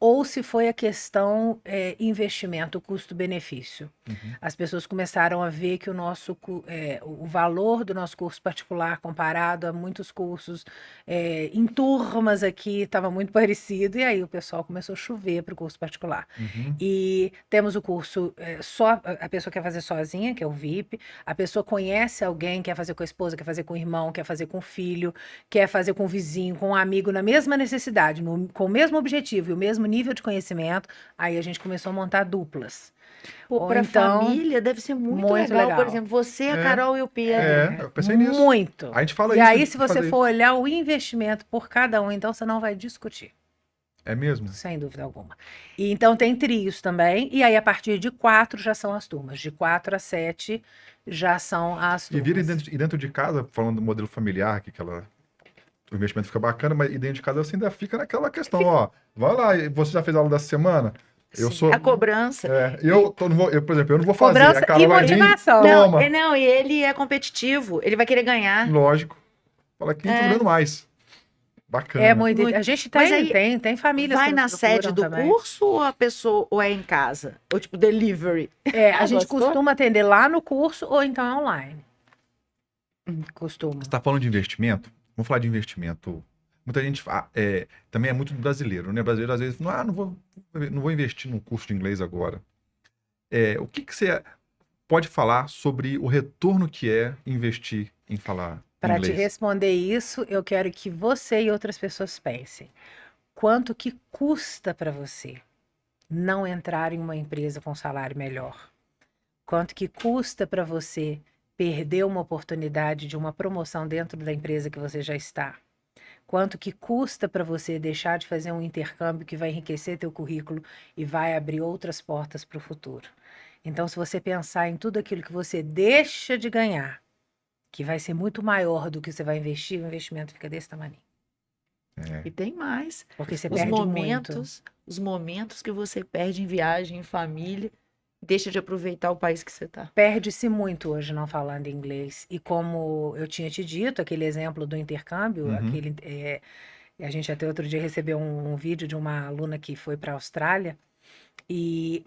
ou se foi a questão investimento, custo-benefício. Uhum. As pessoas começaram a ver que o valor do nosso curso particular comparado a muitos cursos em turmas aqui estava muito parecido, e aí o pessoal começou a chover para o curso particular. Uhum. E temos o curso só a pessoa quer fazer sozinha, que é o VIP, a pessoa conhece alguém, quer fazer com a esposa, quer fazer com o irmão, quer fazer com o filho, quer fazer com o vizinho, com um amigo na mesma necessidade, com o mesmo objetivo e o mesmo nível de conhecimento, aí a gente começou a montar duplas. Pô, Ou para então, família deve ser muito muito legal. Por legal. exemplo, você, a É. Carol e o Pedro. Eu pensei nisso. Muito. A gente fala E isso aí, de se você fazer for olhar o investimento por cada um, então você não vai discutir, É mesmo? sem dúvida alguma. E então tem trios também, e aí a partir de 4 já são as turmas, de 4 a 7 já são as E vira turmas. dentro de casa, falando do modelo familiar, o investimento fica bacana, mas dentro de casa você ainda fica naquela questão, ó. Vai lá, você já fez a aula dessa semana? Eu Sim. sou. A cobrança. Por exemplo, eu não vou fazer. Cobrança A Carol e vai vir, motivação. toma. Não, e ele é competitivo, ele vai querer ganhar. Lógico. Fala, quem tá ganhando mais? Bacana. É muito. Muito. A gente Mas aí, tem famílias vai que na nos sede procuram do também. curso ou a pessoa ou é em casa? Ou tipo delivery? A gente Gostou? costuma atender lá no curso ou então é online. Costuma. Você tá falando de investimento? Vamos falar de investimento. Muita gente também é muito brasileiro, né? Brasileiro às vezes fala, não vou investir num curso de inglês agora. O que você pode falar sobre o retorno que é investir em falar Para te inglês? responder isso, eu quero que você e outras pessoas pensem. Quanto que custa para você não entrar em uma empresa com salário melhor? Quanto que custa para você perder uma oportunidade de uma promoção dentro da empresa que você já está. Quanto que custa para você deixar de fazer um intercâmbio que vai enriquecer teu currículo e vai abrir outras portas para o futuro. Então, se você pensar em tudo aquilo que você deixa de ganhar, que vai ser muito maior do que você vai investir, o investimento fica desse tamanho. E tem mais. Porque você Os perde muito. momentos que você perde em viagem, em família, deixa de aproveitar o país que você tá. Perde-se muito hoje não falando inglês. E como eu tinha te dito, aquele exemplo do intercâmbio, Uhum. a gente até outro dia recebeu um vídeo de uma aluna que foi para a Austrália e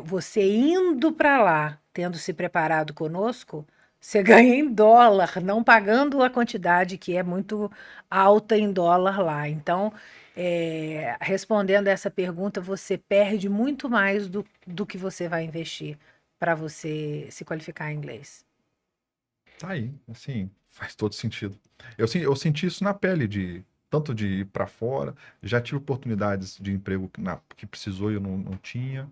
você indo para lá, tendo se preparado conosco, você ganha em dólar, não pagando a quantidade que é muito alta em dólar lá. Então, respondendo essa pergunta, você perde muito mais do que você vai investir para você se qualificar em inglês. Tá aí, assim, faz todo sentido. Eu senti isso na pele, tanto de ir para fora, já tive oportunidades de emprego que precisou e eu não tinha.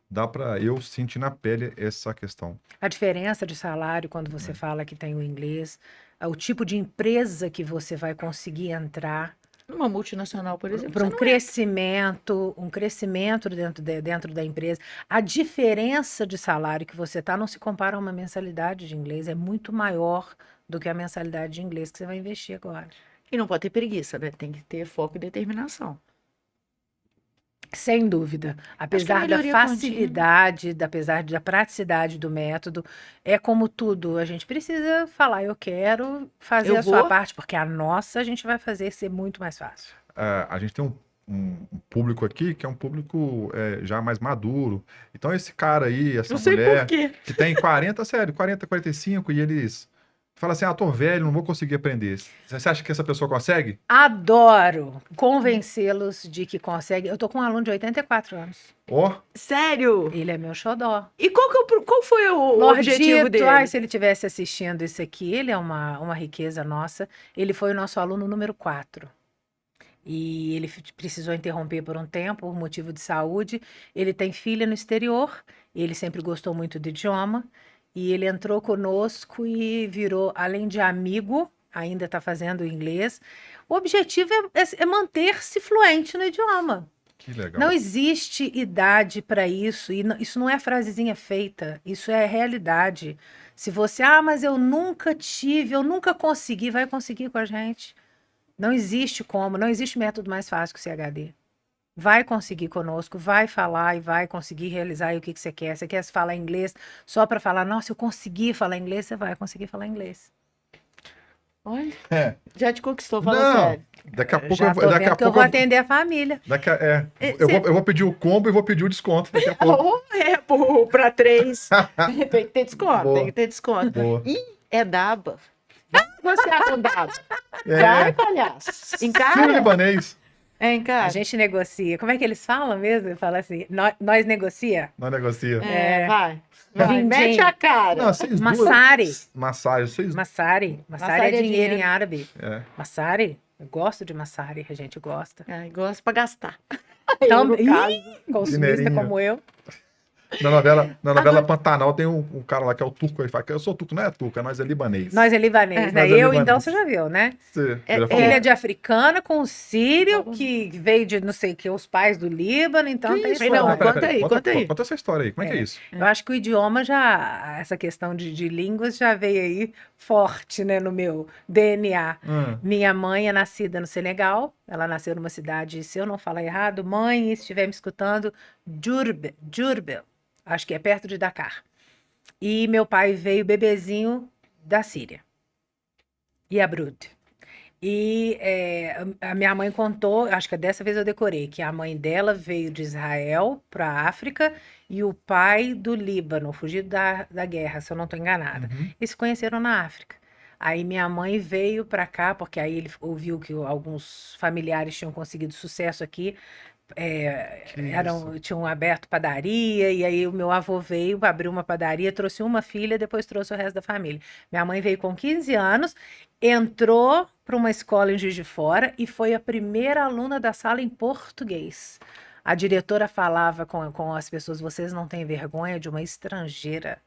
Dá para eu sentir na pele essa questão. A diferença de salário quando você fala que tem o inglês, o tipo de empresa que você vai conseguir entrar Numa multinacional, por exemplo, para você um não crescimento dentro da empresa. A diferença de salário que você tá não se compara a uma mensalidade de inglês, é muito maior do que a mensalidade de inglês que você vai investir agora. E não pode ter preguiça, né? Tem que ter foco e determinação. Sem dúvida. Acho que a Apesar da melhoria contínua. facilidade, apesar da praticidade do método, é como tudo. A gente precisa falar, eu quero fazer Eu a sua vou. parte, porque a nossa a gente vai fazer ser muito mais fácil. A gente tem um público aqui que é um público já mais maduro. Então, esse cara aí, essa Não sei por mulher, quê. que tem 40, sério, 40, 45, e eles falam assim: ah, tô velho, não vou conseguir aprender. Você acha que essa pessoa consegue? Adoro convencê-los de que conseguem. Eu tô com um aluno de 84 anos. Ó, Sério? Ele é meu xodó. E qual foi o objetivo Lordito, dele? ai, se ele estivesse assistindo isso aqui, ele é uma riqueza nossa. Ele foi o nosso aluno número 4. E ele precisou interromper por um tempo, por motivo de saúde. Ele tem filha no exterior, ele sempre gostou muito do idioma. E ele entrou conosco e virou, além de amigo, ainda está fazendo inglês. O objetivo é manter-se fluente no idioma. que legal. Não existe idade para isso, e isso não é frasezinha feita, isso é realidade. Se você, mas eu nunca tive, eu nunca consegui, vai conseguir com a gente. Não existe como, não existe método mais fácil que o CHD. Vai conseguir conosco, vai falar e vai conseguir realizar o que você quer. Você quer falar inglês só para falar, nossa, eu consegui falar inglês, você vai conseguir falar inglês. Olha, É. já te conquistou, fala Não, sério. daqui a pouco Já tô daqui a vendo que eu pouco vou atender a família. eu vou pedir o combo e vou pedir o desconto daqui a pouco. Pra 3. Tem que ter desconto, Boa. tem que ter desconto. Boa. Ih, é Daba. Vai negociar com Daba. É. Vai, palhaço. Sírio Encara. libanês, É, A encara. gente negocia. Como é que eles falam mesmo? Fala assim, nós negocia? não negocia. É, vai. Vindinho. Mete a cara. Não, vocês duas- Massari. Massagem, vocês... Massari. Massari Massari é é dinheiro em dinheiro. árabe. É. Massari? Eu gosto de massari, a gente gosta. É, gosta pra gastar. Então, no caso. consumista Dinheirinho. como eu. Na novela Pantanal tem um cara lá que é o turco, ele fala que eu sou turco, não é turco, nós é libanês. Nós é libanês, É. né? Nós é Eu, libanês. então, você já viu, né? Você É- já falou? Filha de africana com sírio, que veio de não sei o que, os pais do Líbano, então Que tem isso? história. Não, Pera, conta aí, conta aí. Conta essa história aí, como é que é isso? Eu acho que o idioma já, essa questão de línguas já veio aí forte, né, no meu DNA. Minha mãe é nascida no Senegal, ela nasceu numa cidade, se eu não falar errado, mãe, se estiver me escutando, Diourbel, acho que é perto de Dakar. E meu pai veio bebezinho da Síria, Yabrud. E a minha mãe contou, acho que dessa vez eu decorei, que a mãe dela veio de Israel para a África e o pai do Líbano, fugido da guerra, se eu não estou enganada. Uhum. Eles se conheceram na África. Aí minha mãe veio para cá, porque aí ele ouviu que alguns familiares tinham conseguido sucesso aqui, tinham aberto padaria, e aí o meu avô veio, abriu uma padaria, trouxe uma filha, depois trouxe o resto da família. Minha mãe veio com 15 anos, entrou para uma escola em Juiz de Fora e foi a primeira aluna da sala em português. A diretora falava com as pessoas, vocês não têm vergonha de uma estrangeira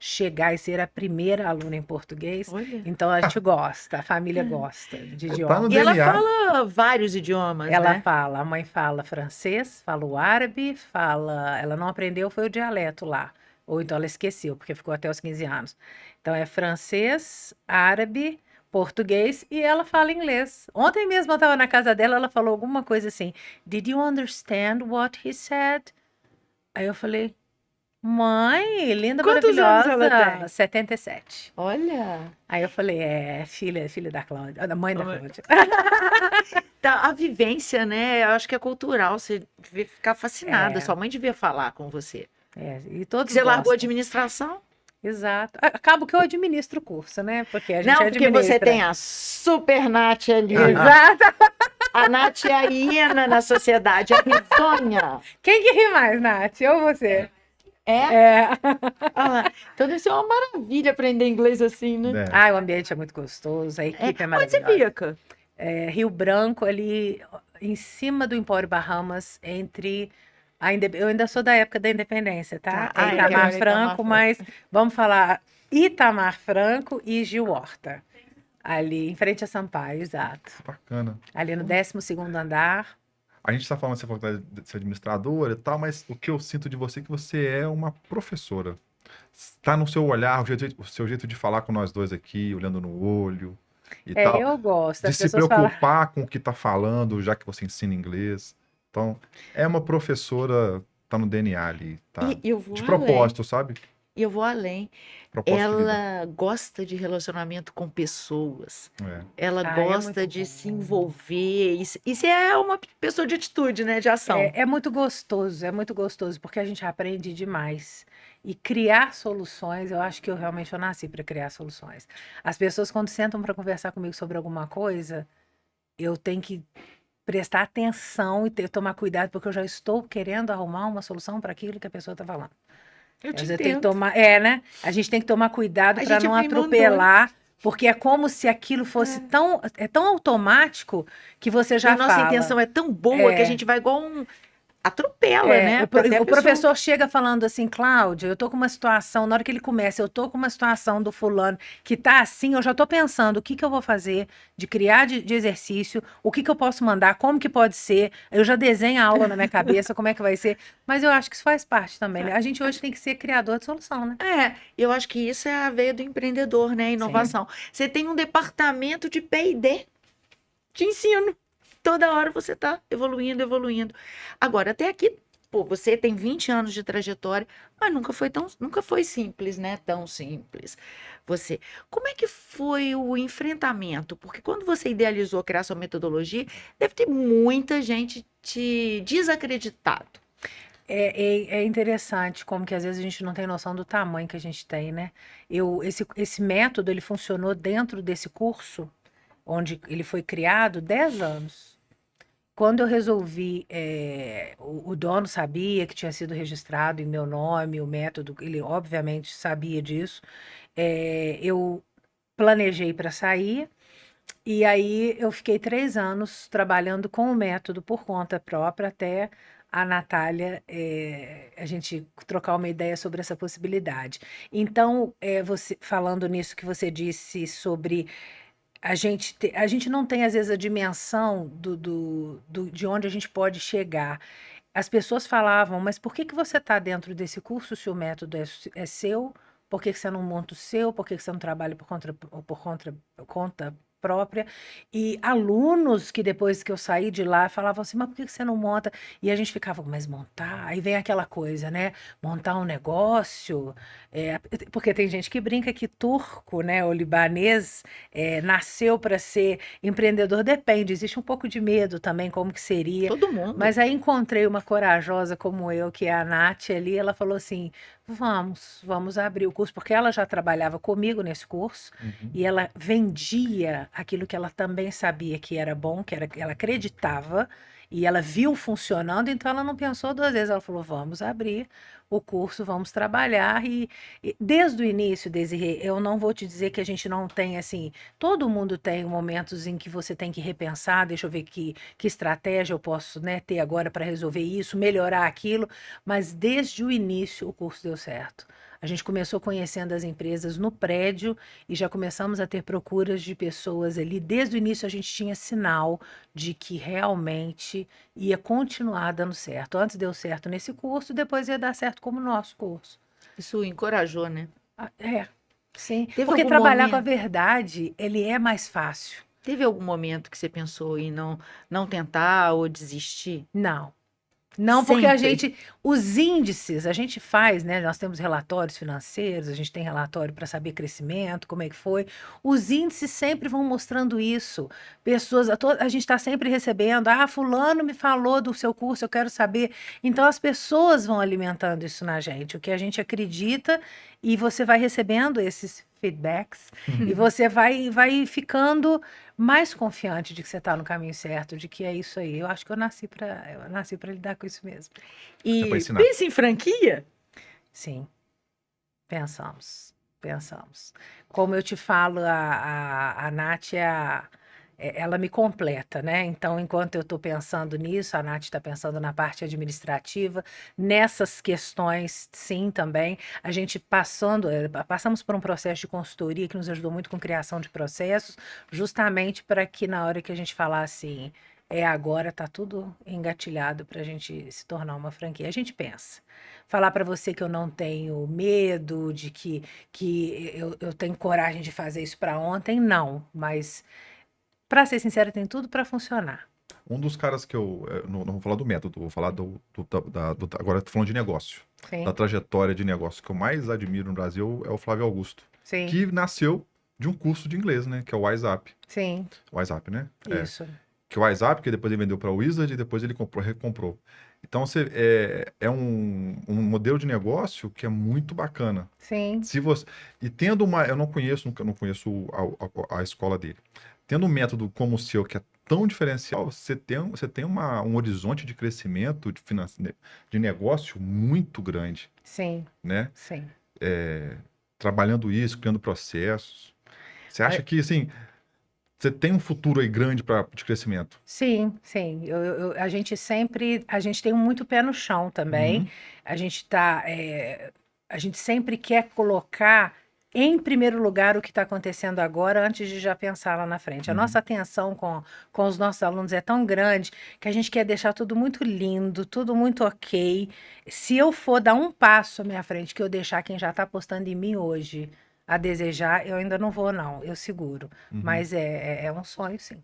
chegar e ser a primeira aluna em português. Olha. Então a gente gosta, a família gosta de Tá idioma. no E ela DNA. fala vários idiomas, Ela né? fala, a mãe fala francês, fala o árabe, ela não aprendeu, foi o dialeto lá. Ou então ela esqueceu, porque ficou até os 15 anos. Então é francês, árabe, português e ela fala inglês. Ontem mesmo eu estava na casa dela, ela falou alguma coisa assim: Did you understand what he said? Aí eu falei, mãe, linda, Quantos anos ela maravilhosa, tem? 77. Olha. Aí eu falei, filha da Cláudia, da mãe da Cláudia. Tá, a vivência, né? Eu acho que é cultural. Você devia ficar fascinada. É, Sua mãe devia falar com você. e todos Você largou a gostam. administração? Exato. Acabo que eu administro o curso, né? Porque a gente Não, porque você administra. tem a super Nath ali. Exato. A Nath é a hiena na sociedade, a risonha. Quem que ri mais, Nath? Eu ou você? É? É. Ah lá. Então deve ser uma maravilha aprender inglês assim, né? É. O ambiente é muito gostoso, a equipe é Onde você maravilhosa. fica? Rio Branco, ali em cima do Empório Bahamas, entre. Eu ainda sou da época da independência, tá? Tá. É Itamar Itamar Franco, Franco. mas vamos falar Itamar Franco e Gil Horta. Ali em frente a Sampaio, exato. Bacana. Ali no 12º andar. A gente tá falando que você falou de ser administradora e tal, mas o que eu sinto de você é que você é uma professora. Está no seu olhar, o seu jeito de falar com nós dois aqui, olhando no olho e tal. Eu gosto. De As se pessoas falam. preocupar com o que tá falando, já que você ensina inglês. Então, é uma professora, tá no DNA ali, tá? E eu vou De além. propósito, sabe? E eu vou além. Propósito de vida. Ela gosta de relacionamento com pessoas. É. Ela É gosta muito de bom. se envolver. Isso é uma pessoa de atitude, né? De ação. É muito gostoso, porque a gente aprende demais. E criar soluções, eu acho que eu realmente nasci para criar soluções. As pessoas, quando sentam para conversar comigo sobre alguma coisa, eu tenho que prestar atenção e tomar cuidado, porque eu já estou querendo arrumar uma solução para aquilo que a pessoa está falando. Eu Às te vezes eu tenho que entendo. tomar, né? A gente tem que tomar cuidado A para gente é não prima andou. atropelar, porque é como se aquilo fosse tão automático que você E já a nossa fala. intenção é tão boa que a gente vai igual atropela, né? Até a O pessoa- professor chega falando assim, Cláudia, eu tô com uma situação, na hora que ele começa, eu tô com uma situação do fulano que tá assim, eu já tô pensando o que que eu vou fazer, de criar de exercício, o que que eu posso mandar, como que pode ser, eu já desenho a aula na minha cabeça, como é que vai ser, mas eu acho que isso faz parte também, né? A gente hoje tem que ser criador de solução, né? eu acho que isso é a veia do empreendedor, né? A inovação. Você tem um departamento de P&D, de ensino. Toda hora você está evoluindo, evoluindo. Agora, até aqui, pô, você tem 20 anos de trajetória, mas nunca foi simples, né? Tão simples. Como é que foi o enfrentamento? Porque quando você idealizou criar sua metodologia, deve ter muita gente te desacreditado. É interessante como que às vezes a gente não tem noção do tamanho que a gente tem, né? Esse método, ele funcionou dentro desse curso, onde ele foi criado 10 anos. Quando eu resolvi, o dono sabia que tinha sido registrado em meu nome, o método, ele obviamente sabia disso. Eu planejei para sair, e aí eu fiquei 3 anos trabalhando com o método por conta própria, até a Natália, a gente trocar uma ideia sobre essa possibilidade. Então, você falando nisso que você disse sobre a gente não tem, às vezes, a dimensão de onde a gente pode chegar. As pessoas falavam, mas por que que você está dentro desse curso se o método é seu? Por que que você não monta o seu? Por que que você não trabalha conta própria? E alunos que depois que eu saí de lá falavam assim, mas por que que você não monta? E a gente ficava, mas montar? Aí vem aquela coisa, né? Montar um negócio. Porque tem gente que brinca que turco, né, ou libanês, nasceu para ser empreendedor. Depende, existe um pouco de medo também, como que seria. Todo mundo. Mas aí encontrei uma corajosa como eu, que é a Nath ali, ela falou assim, vamos abrir o curso, porque ela já trabalhava comigo nesse curso, e ela vendia aquilo que ela também sabia que era bom, ela acreditava, e ela viu funcionando, então ela não pensou 2 vezes, ela falou, vamos abrir o curso, vamos trabalhar. E desde o início, Desirê, eu não vou te dizer que a gente não tem, assim, todo mundo tem momentos em que você tem que repensar, deixa eu ver que estratégia eu posso, né, ter agora para resolver isso, melhorar aquilo, mas desde o início o curso deu certo. A gente começou conhecendo as empresas no prédio e já começamos a ter procuras de pessoas ali. Desde o início a gente tinha sinal de que realmente ia continuar dando certo. Antes deu certo nesse curso, depois ia dar certo como nosso curso. Isso encorajou, né? Sim. Teve Porque algum trabalhar com a momento, verdade, ele é mais fácil. teve algum momento que você pensou em não tentar ou desistir? Não. Não, porque Sempre. os índices, a gente faz, né? Nós temos relatórios financeiros, a gente tem relatório para saber crescimento, como é que foi. Os índices sempre vão mostrando isso. Pessoas, a gente está sempre recebendo, fulano me falou do seu curso, eu quero saber. Então as pessoas vão alimentando isso na gente, o que a gente acredita, e você vai recebendo esses feedbacks, e você vai ficando mais confiante de que você está no caminho certo, de que é isso aí. Eu acho que eu nasci para lidar com isso mesmo. É para E ensinar. pensa em franquia? Sim, pensamos. Como eu te falo, a Nath ela me completa, né? Então, enquanto eu estou pensando nisso, a Nath está pensando na parte administrativa, nessas questões, sim, também. A gente passamos por um processo de consultoria que nos ajudou muito com criação de processos, justamente para que na hora que a gente falar assim, agora tá tudo engatilhado para a gente se tornar uma franquia. A gente pensa. Falar para você que eu não tenho medo, de que eu tenho coragem de fazer isso para ontem, não. Mas, para ser sincera, tem tudo para funcionar. Um dos caras que não vou falar do método, vou falar agora eu tô falando de negócio. Da Sim, trajetória de negócio que eu mais admiro no Brasil é o Flávio Augusto, sim, que nasceu de um curso de inglês, né? Que é o WhatsApp. sim, WhatsApp, né? isso. Que o WhatsApp, que depois ele vendeu para o Wizard e depois ele recomprou. Então, é um modelo de negócio que é muito bacana. Sim, Se você, e tendo uma, eu não conheço, nunca não conheço a escola dele. Tendo um método como o seu, que é tão diferencial, você tem um horizonte de crescimento de negócio muito grande, sim, né? sim. Trabalhando isso, criando processos. Você acha É, que, assim, você tem um futuro aí grande de crescimento? Sim, sim. A gente tem muito pé no chão também. Uhum, A gente a gente sempre quer colocar em primeiro lugar o que está acontecendo agora, antes de já pensar lá na frente. A uhum. nossa atenção com os nossos alunos é tão grande que a gente quer deixar tudo muito lindo, tudo muito ok. Se eu for dar um passo à minha frente, que eu deixar quem já está apostando em mim hoje a desejar, eu ainda não vou, não. Eu seguro. Uhum. Mas é um sonho, sim.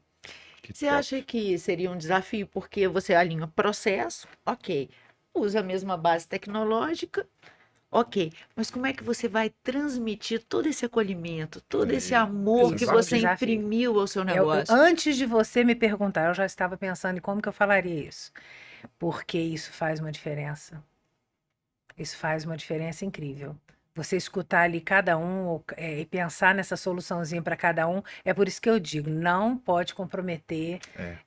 Que você top. acha que seria um desafio porque você alinha o processo, ok, usa a mesma base tecnológica, ok, mas como é que você vai transmitir todo esse acolhimento, todo esse amor que Isso é o você Desafio. desafio. imprimiu ao seu negócio? Antes de você me perguntar, eu já estava pensando em como que eu falaria isso. Porque isso faz uma diferença. Isso faz uma diferença incrível. Você escutar ali cada um e pensar nessa soluçãozinha para cada um, é por isso que eu digo, não pode comprometer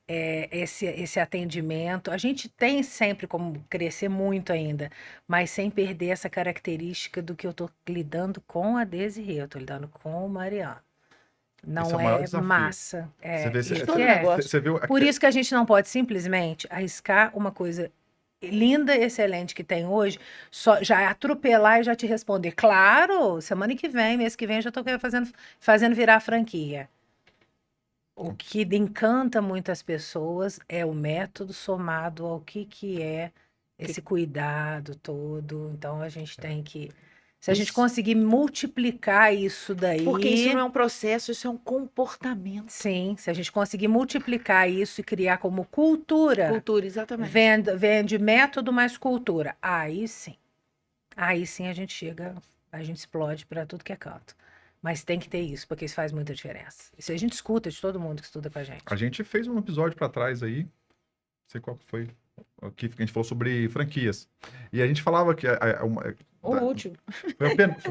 É. esse atendimento. A gente tem sempre como crescer muito ainda, mas sem perder essa característica do que eu estou lidando com a Desirê, eu estou lidando com o Mariano. Esse é Não o maior é desafio. massa. Você vê, Isso Todo é. negócio. você viu Por isso que a gente não pode simplesmente arriscar uma coisa linda, excelente que tem hoje, só já atropelar e já te responder. Claro, semana que vem, mês que vem, eu já estou fazendo virar franquia. O que encanta muitas pessoas é o método somado ao que é Que- esse cuidado todo. Então a gente tem que. Se a gente Isso, conseguir multiplicar isso porque isso não daí. é um processo, isso é um comportamento. Sim, se a gente conseguir multiplicar isso e criar como cultura, Cultura, exatamente. vende método mais cultura, aí sim a gente chega, a gente explode para tudo que é canto. Mas tem que ter isso, porque isso faz muita diferença. Isso a gente escuta de todo mundo que estuda com a A gente. gente fez um episódio para trás aí, não sei qual que foi, aqui que a gente falou sobre franquias. E a gente falava que O último.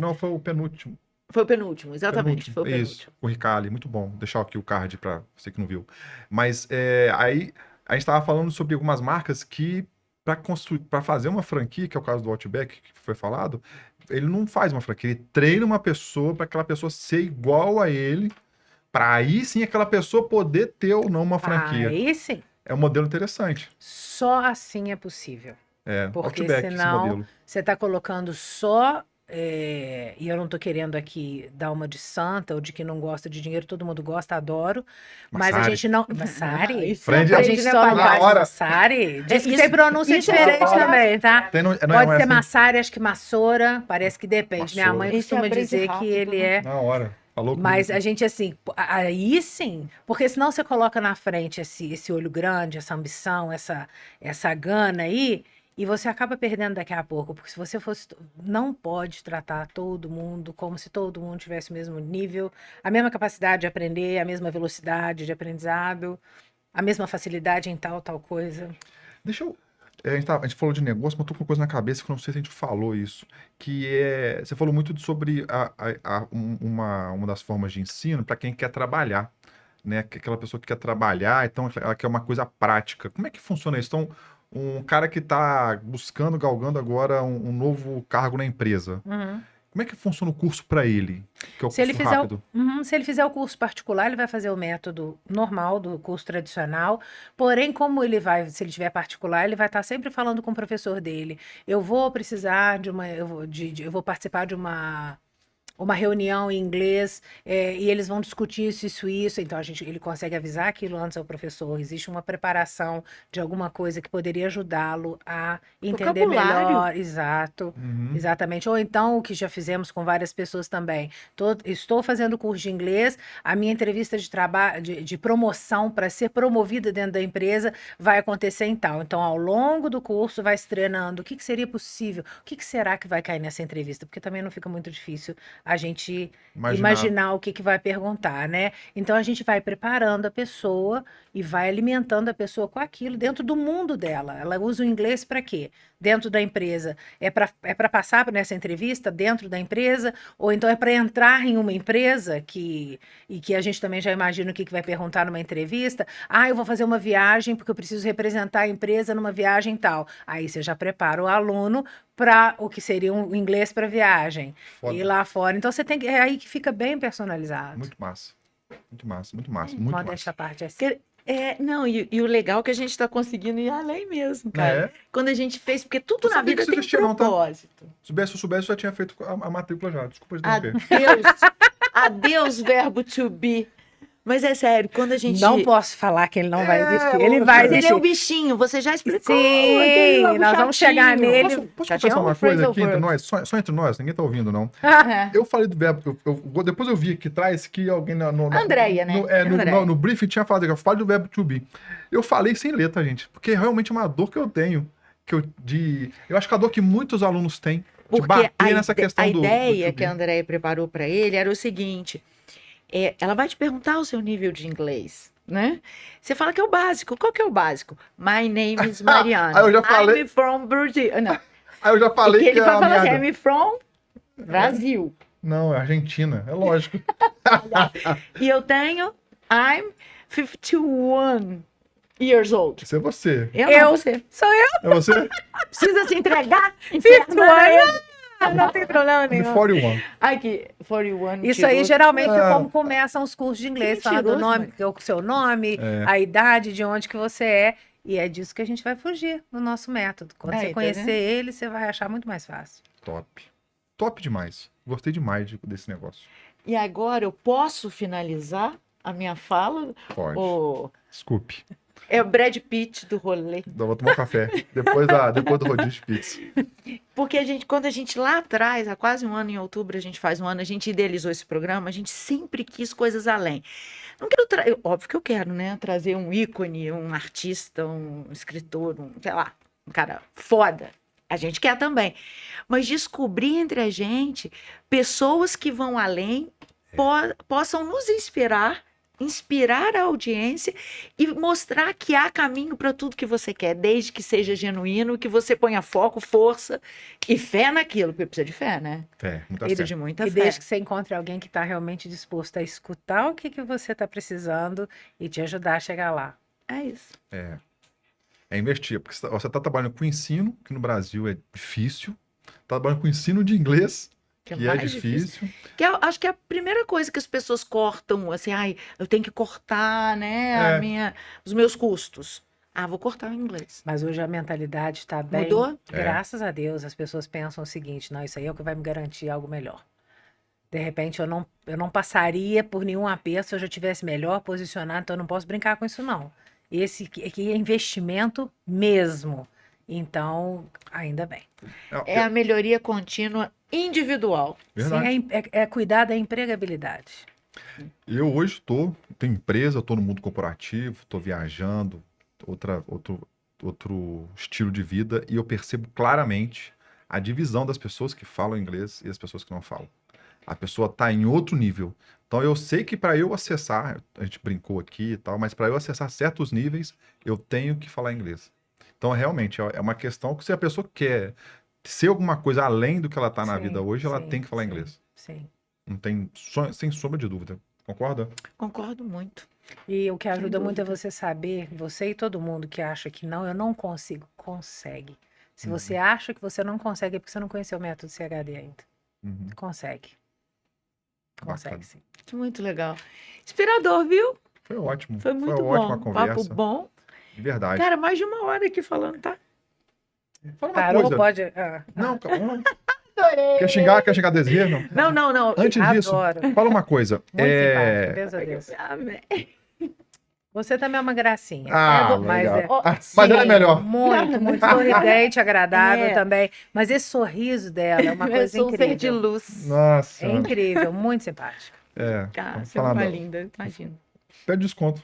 não, foi o penúltimo. Foi o penúltimo, exatamente, Penúltimo, foi o isso, penúltimo. com o Ricali, muito bom. Vou deixar aqui o card para você que não viu. Mas aí a gente estava falando sobre algumas marcas que para fazer uma franquia, que é o caso do Outback, que foi falado, ele não faz uma franquia, ele treina uma pessoa para aquela pessoa ser igual a ele, para aí sim aquela pessoa poder ter ou não uma franquia. Aí sim, É um modelo interessante. só assim é possível. É, Porque Outback, esse senão modelo. você está colocando só. E eu não estou querendo aqui dar uma de santa ou de que não gosta de dinheiro, todo mundo gosta, adoro. Mas a Massari. gente não. Massari? Isso Frente- A aprende gente na só não palhaça. faz hora. massari. Diz que Isso- tem pronúncia isso é diferente palhaça. também, tá? Não Pode é ser assim, massari, acho que massoura, parece que depende. Minha Massoura. mãe Esse costuma aprende dizer que rápido, ele né? é. na hora. Falou Mas comigo. a gente, assim, aí sim, porque senão você coloca na frente esse olho grande, essa ambição, essa gana aí, e você acaba perdendo daqui a pouco, porque se você fosse, não pode tratar todo mundo como se todo mundo tivesse o mesmo nível, a mesma capacidade de aprender, a mesma velocidade de aprendizado, a mesma facilidade em tal coisa. Deixa eu. A gente falou de negócio, mas eu tô com uma coisa na cabeça que eu não sei se a gente falou isso. Que é. Você falou muito sobre uma das formas de ensino para quem quer trabalhar, né? Aquela pessoa que quer trabalhar, então ela quer uma coisa prática. Como é que funciona isso? Então, um cara que está buscando, galgando agora um novo cargo na empresa. Uhum. Como é que funciona o curso para ele? Que é o Se ele curso fizer rápido. se ele fizer o curso particular, ele vai fazer o método normal do curso tradicional. Porém, como ele vai, se ele tiver particular, ele vai estar sempre falando com o professor dele. Eu vou precisar de uma, eu vou participar de uma reunião em inglês, e eles vão discutir isso. Então, ele consegue avisar aquilo antes ao professor. Existe uma preparação de alguma coisa que poderia ajudá-lo a entender Vocabulário. melhor. Exato. Uhum. Exatamente. Ou então, o que já fizemos com várias pessoas também. Estou fazendo curso de inglês, a minha entrevista de trabalho, de promoção para ser promovida dentro da empresa vai acontecer em tal. Então, ao longo do curso, vai se treinando o que seria possível, o que será que vai cair nessa entrevista, porque também não fica muito difícil a gente imaginar o que vai perguntar, né? Então, a gente vai preparando a pessoa e vai alimentando a pessoa com aquilo dentro do mundo dela. Ela usa o inglês para quê? Dentro da empresa. É para passar nessa entrevista dentro da empresa, ou então é para entrar em uma empresa que a gente também já imagina o que vai perguntar numa entrevista. Ah, eu vou fazer uma viagem porque eu preciso representar a empresa numa viagem tal. Aí você já prepara o aluno para o que seria um inglês para viagem. Foda. E lá fora. Então você tem que. É aí que fica bem personalizado. Muito massa. Muito massa, muito massa, muito massa. Modéstia à parte, assim. Não, e o legal é que a gente está conseguindo ir além mesmo, cara. É. Quando a gente fez, porque tudo Eu na sabia que vida isso tem existia, não, tá? propósito. Se eu soubesse, eu já tinha feito a matrícula já. Desculpa interromper. Adeus, verbo to be. Mas é sério, quando a gente. Não posso falar que ele não vai existir. Ele lógico. vai Mas ele existir. é um bichinho, você já explicou. Sim, aquele lobo nós vamos chatinho. chegar nele. Posso Já confessar tinha uma um coisa phrasal aqui entre verb. nós? Só entre nós, ninguém tá ouvindo, não. É. Eu falei do verbo, depois eu vi aqui atrás que alguém Andréia, né? Andréia. No briefing tinha falado, eu falei do verbo to be. Eu falei sem letra, gente, porque realmente é uma dor que eu tenho, eu acho que é a dor que muitos alunos têm, de Porque bater nessa questão a do ideia to que a be. Andréia preparou para ele era o seguinte: ela vai te perguntar o seu nível de inglês, né? Você fala que é o básico. Qual que é o básico? My name is Mariana. Aí eu já falei- I'm from Brazil. Não. Aí eu já E falei que ele é vai a falar assim, merda. I'm from Brasil. Não, é Argentina, é lógico. E eu tenho I'm 51 years old. Isso é você. Não, você. Sou eu, É você? Precisa se entregar? 51. Não tem problema The nenhum. 41. Aqui, 41. Isso aí mentiroso. geralmente é Ah. como começam os cursos de inglês, Que falando o mentiroso, nome, mãe. o seu nome, É. a idade, de onde que você é. E é disso que a gente vai fugir no nosso método. Quando Aí, você tá conhecer vendo? ele, você vai achar muito mais fácil. Top. Top demais. Gostei demais desse negócio. E agora eu posso finalizar a minha fala? Pode. O... Desculpe. É o Brad Pitt do rolê. Vou tomar um café. Depois do rodízio de pizza. Porque quando a gente lá atrás, há quase um ano, em outubro, a gente faz um ano, a gente idealizou esse programa, a gente sempre quis coisas além. Não quero óbvio que eu quero, né? Trazer um ícone, um artista, um escritor, sei lá, um cara foda. A gente quer também. Mas descobrir entre a gente pessoas que vão além, possam nos inspirar a audiência e mostrar que há caminho para tudo que você quer, desde que seja genuíno, que você ponha foco, força e fé naquilo, porque precisa de fé, né? Fé, muita Precisa fé. de muita E fé. desde que você encontre alguém que está realmente disposto a escutar o que você está precisando e te ajudar a chegar lá. É isso. É. É investir, porque você está trabalhando com ensino, que no Brasil é difícil, tá trabalhando com ensino de inglês, Que é que é mais difícil. acho que é a primeira coisa que as pessoas cortam, assim, ai, eu tenho que cortar, né, É. os meus custos. Ah, vou cortar o inglês. Mas hoje a mentalidade está bem. Mudou? Graças a Deus, as pessoas pensam o seguinte: não, isso aí é o que vai me garantir algo melhor. De repente, eu não passaria por nenhum aperto se eu já tivesse melhor posicionado, então eu não posso brincar com isso, não. Esse aqui é investimento mesmo. Então, ainda bem. É a melhoria contínua individual. Verdade. Sim, é cuidar da empregabilidade. Eu hoje tenho empresa, estou no mundo corporativo, estou viajando, outro estilo de vida, e eu percebo claramente a divisão das pessoas que falam inglês e as pessoas que não falam. A pessoa está em outro nível. Então eu sei que para eu acessar, a gente brincou aqui e tal, mas para eu acessar certos níveis, eu tenho que falar inglês. Então realmente é uma questão que se a pessoa quer ser alguma coisa além do que ela está na vida hoje, ela tem que falar inglês. Sim. Não tem, sem sombra de dúvida. Concorda? Concordo muito. E o que ajuda muito é dúvida. você saber, você e todo mundo que acha que não, eu não consigo, consegue. Se você acha que você não consegue, é porque você não conheceu o método CHD ainda. Uhum. Consegue. Bacana. Consegue, sim. Muito legal. Inspirador, viu? Foi ótimo. Foi muito uma ótima bom. conversa. Papo bom. De verdade. Cara, mais de 1 hora aqui falando, tá? Fala uma Parou, coisa. pode. Não, calma. Adorei. Quer xingar desejo? Não. Não. Antes disso, Adoro. fala uma coisa. Muito simpático, Deus a Deus. Você também é uma gracinha. mas legal. é, Mas ela é melhor. muito sorridente, agradável É. também. Mas esse sorriso dela é uma Eu coisa sou um ser de incrível. luz. Nossa. É incrível, muito simpática. Cara, vamos você é falar uma não. linda, imagina. Pede desconto.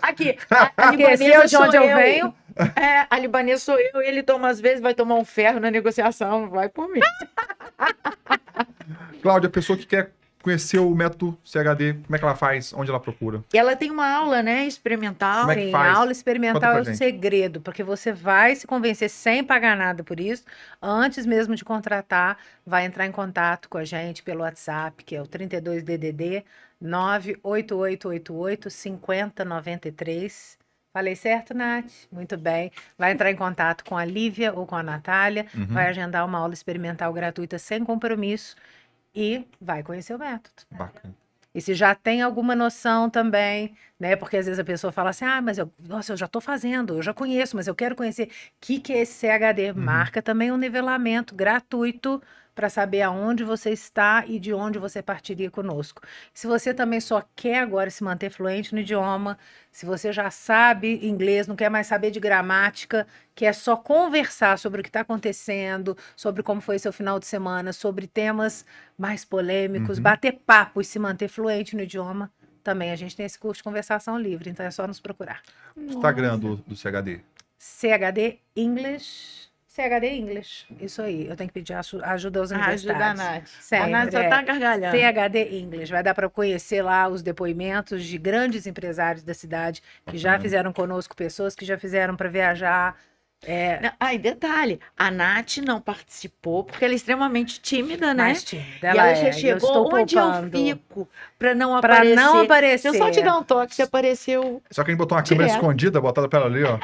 Aqui, a Esqueceu libanesa de onde sou eu venho? É, a libanesa sou eu, ele toma às vezes, vai tomar um ferro na negociação, vai por mim. Cláudia, a pessoa que quer conhecer o método CHD, como é que ela faz? Onde ela procura? E ela tem uma aula, né, experimental. Como é que Sim, faz? a aula Conta experimental pra é o gente. segredo, porque você vai se convencer sem pagar nada por isso. Antes mesmo de contratar, vai entrar em contato com a gente pelo WhatsApp, que é o 32DDD 98888 5093. Falei certo, Nath? Muito bem. Vai entrar em contato com a Lívia ou com a Natália, vai agendar uma aula experimental gratuita sem compromisso e vai conhecer o método. Bacana. E se já tem alguma noção também, né? Porque às vezes a pessoa fala assim: ah, mas eu já estou fazendo, eu já conheço, mas eu quero conhecer. O que é esse CHD? Marca também um nivelamento gratuito para saber aonde você está e de onde você partiria conosco. Se você também só quer agora se manter fluente no idioma, se você já sabe inglês, não quer mais saber de gramática, quer só conversar sobre o que está acontecendo, sobre como foi seu final de semana, sobre temas mais polêmicos, bater papo e se manter fluente no idioma, também a gente tem esse curso de conversação livre, então é só nos procurar. Instagram do CHD. CHD English. CHD English. Isso aí. Eu tenho que pedir ajuda aos Ajuda a universitários. Nath. Sempre, A Nath só tá gargalhando. CHD English. Vai dar para conhecer lá os depoimentos de grandes empresários da cidade que já fizeram conosco, pessoas que já fizeram para viajar. E detalhe, a Nath não participou porque ela é extremamente tímida, né? Mais tímida. E ela já eu chegou estou onde poupando. eu fico pra não Para aparecer. não aparecer. Deixa eu só te dar um toque, você apareceu. Só que a gente botou uma câmera Direto. escondida, botada pra ela ali, ó.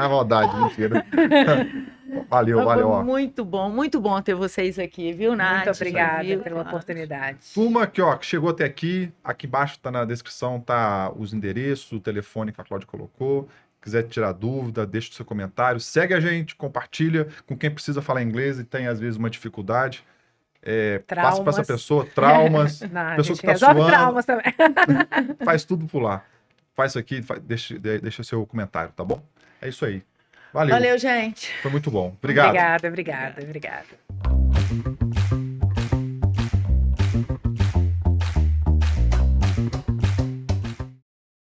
Maldade, mentira. Valeu, Foi ó. muito bom ter vocês aqui, viu, Nath? Muito obrigada Viu? pela oportunidade. Turma aqui, ó, que chegou até aqui, aqui embaixo tá na descrição, tá os endereços, o telefone que a Cláudia colocou. Quiser tirar dúvida, deixa o seu comentário, segue a gente, compartilha com quem precisa falar inglês e tem às vezes uma dificuldade. Passa para essa pessoa, traumas, Não, a pessoa gente que tá resolve suando. traumas também. Faz tudo por lá. Faz isso aqui, deixa seu comentário, tá bom? É isso aí. Valeu. Valeu, gente. Foi muito bom. Obrigado. Obrigada.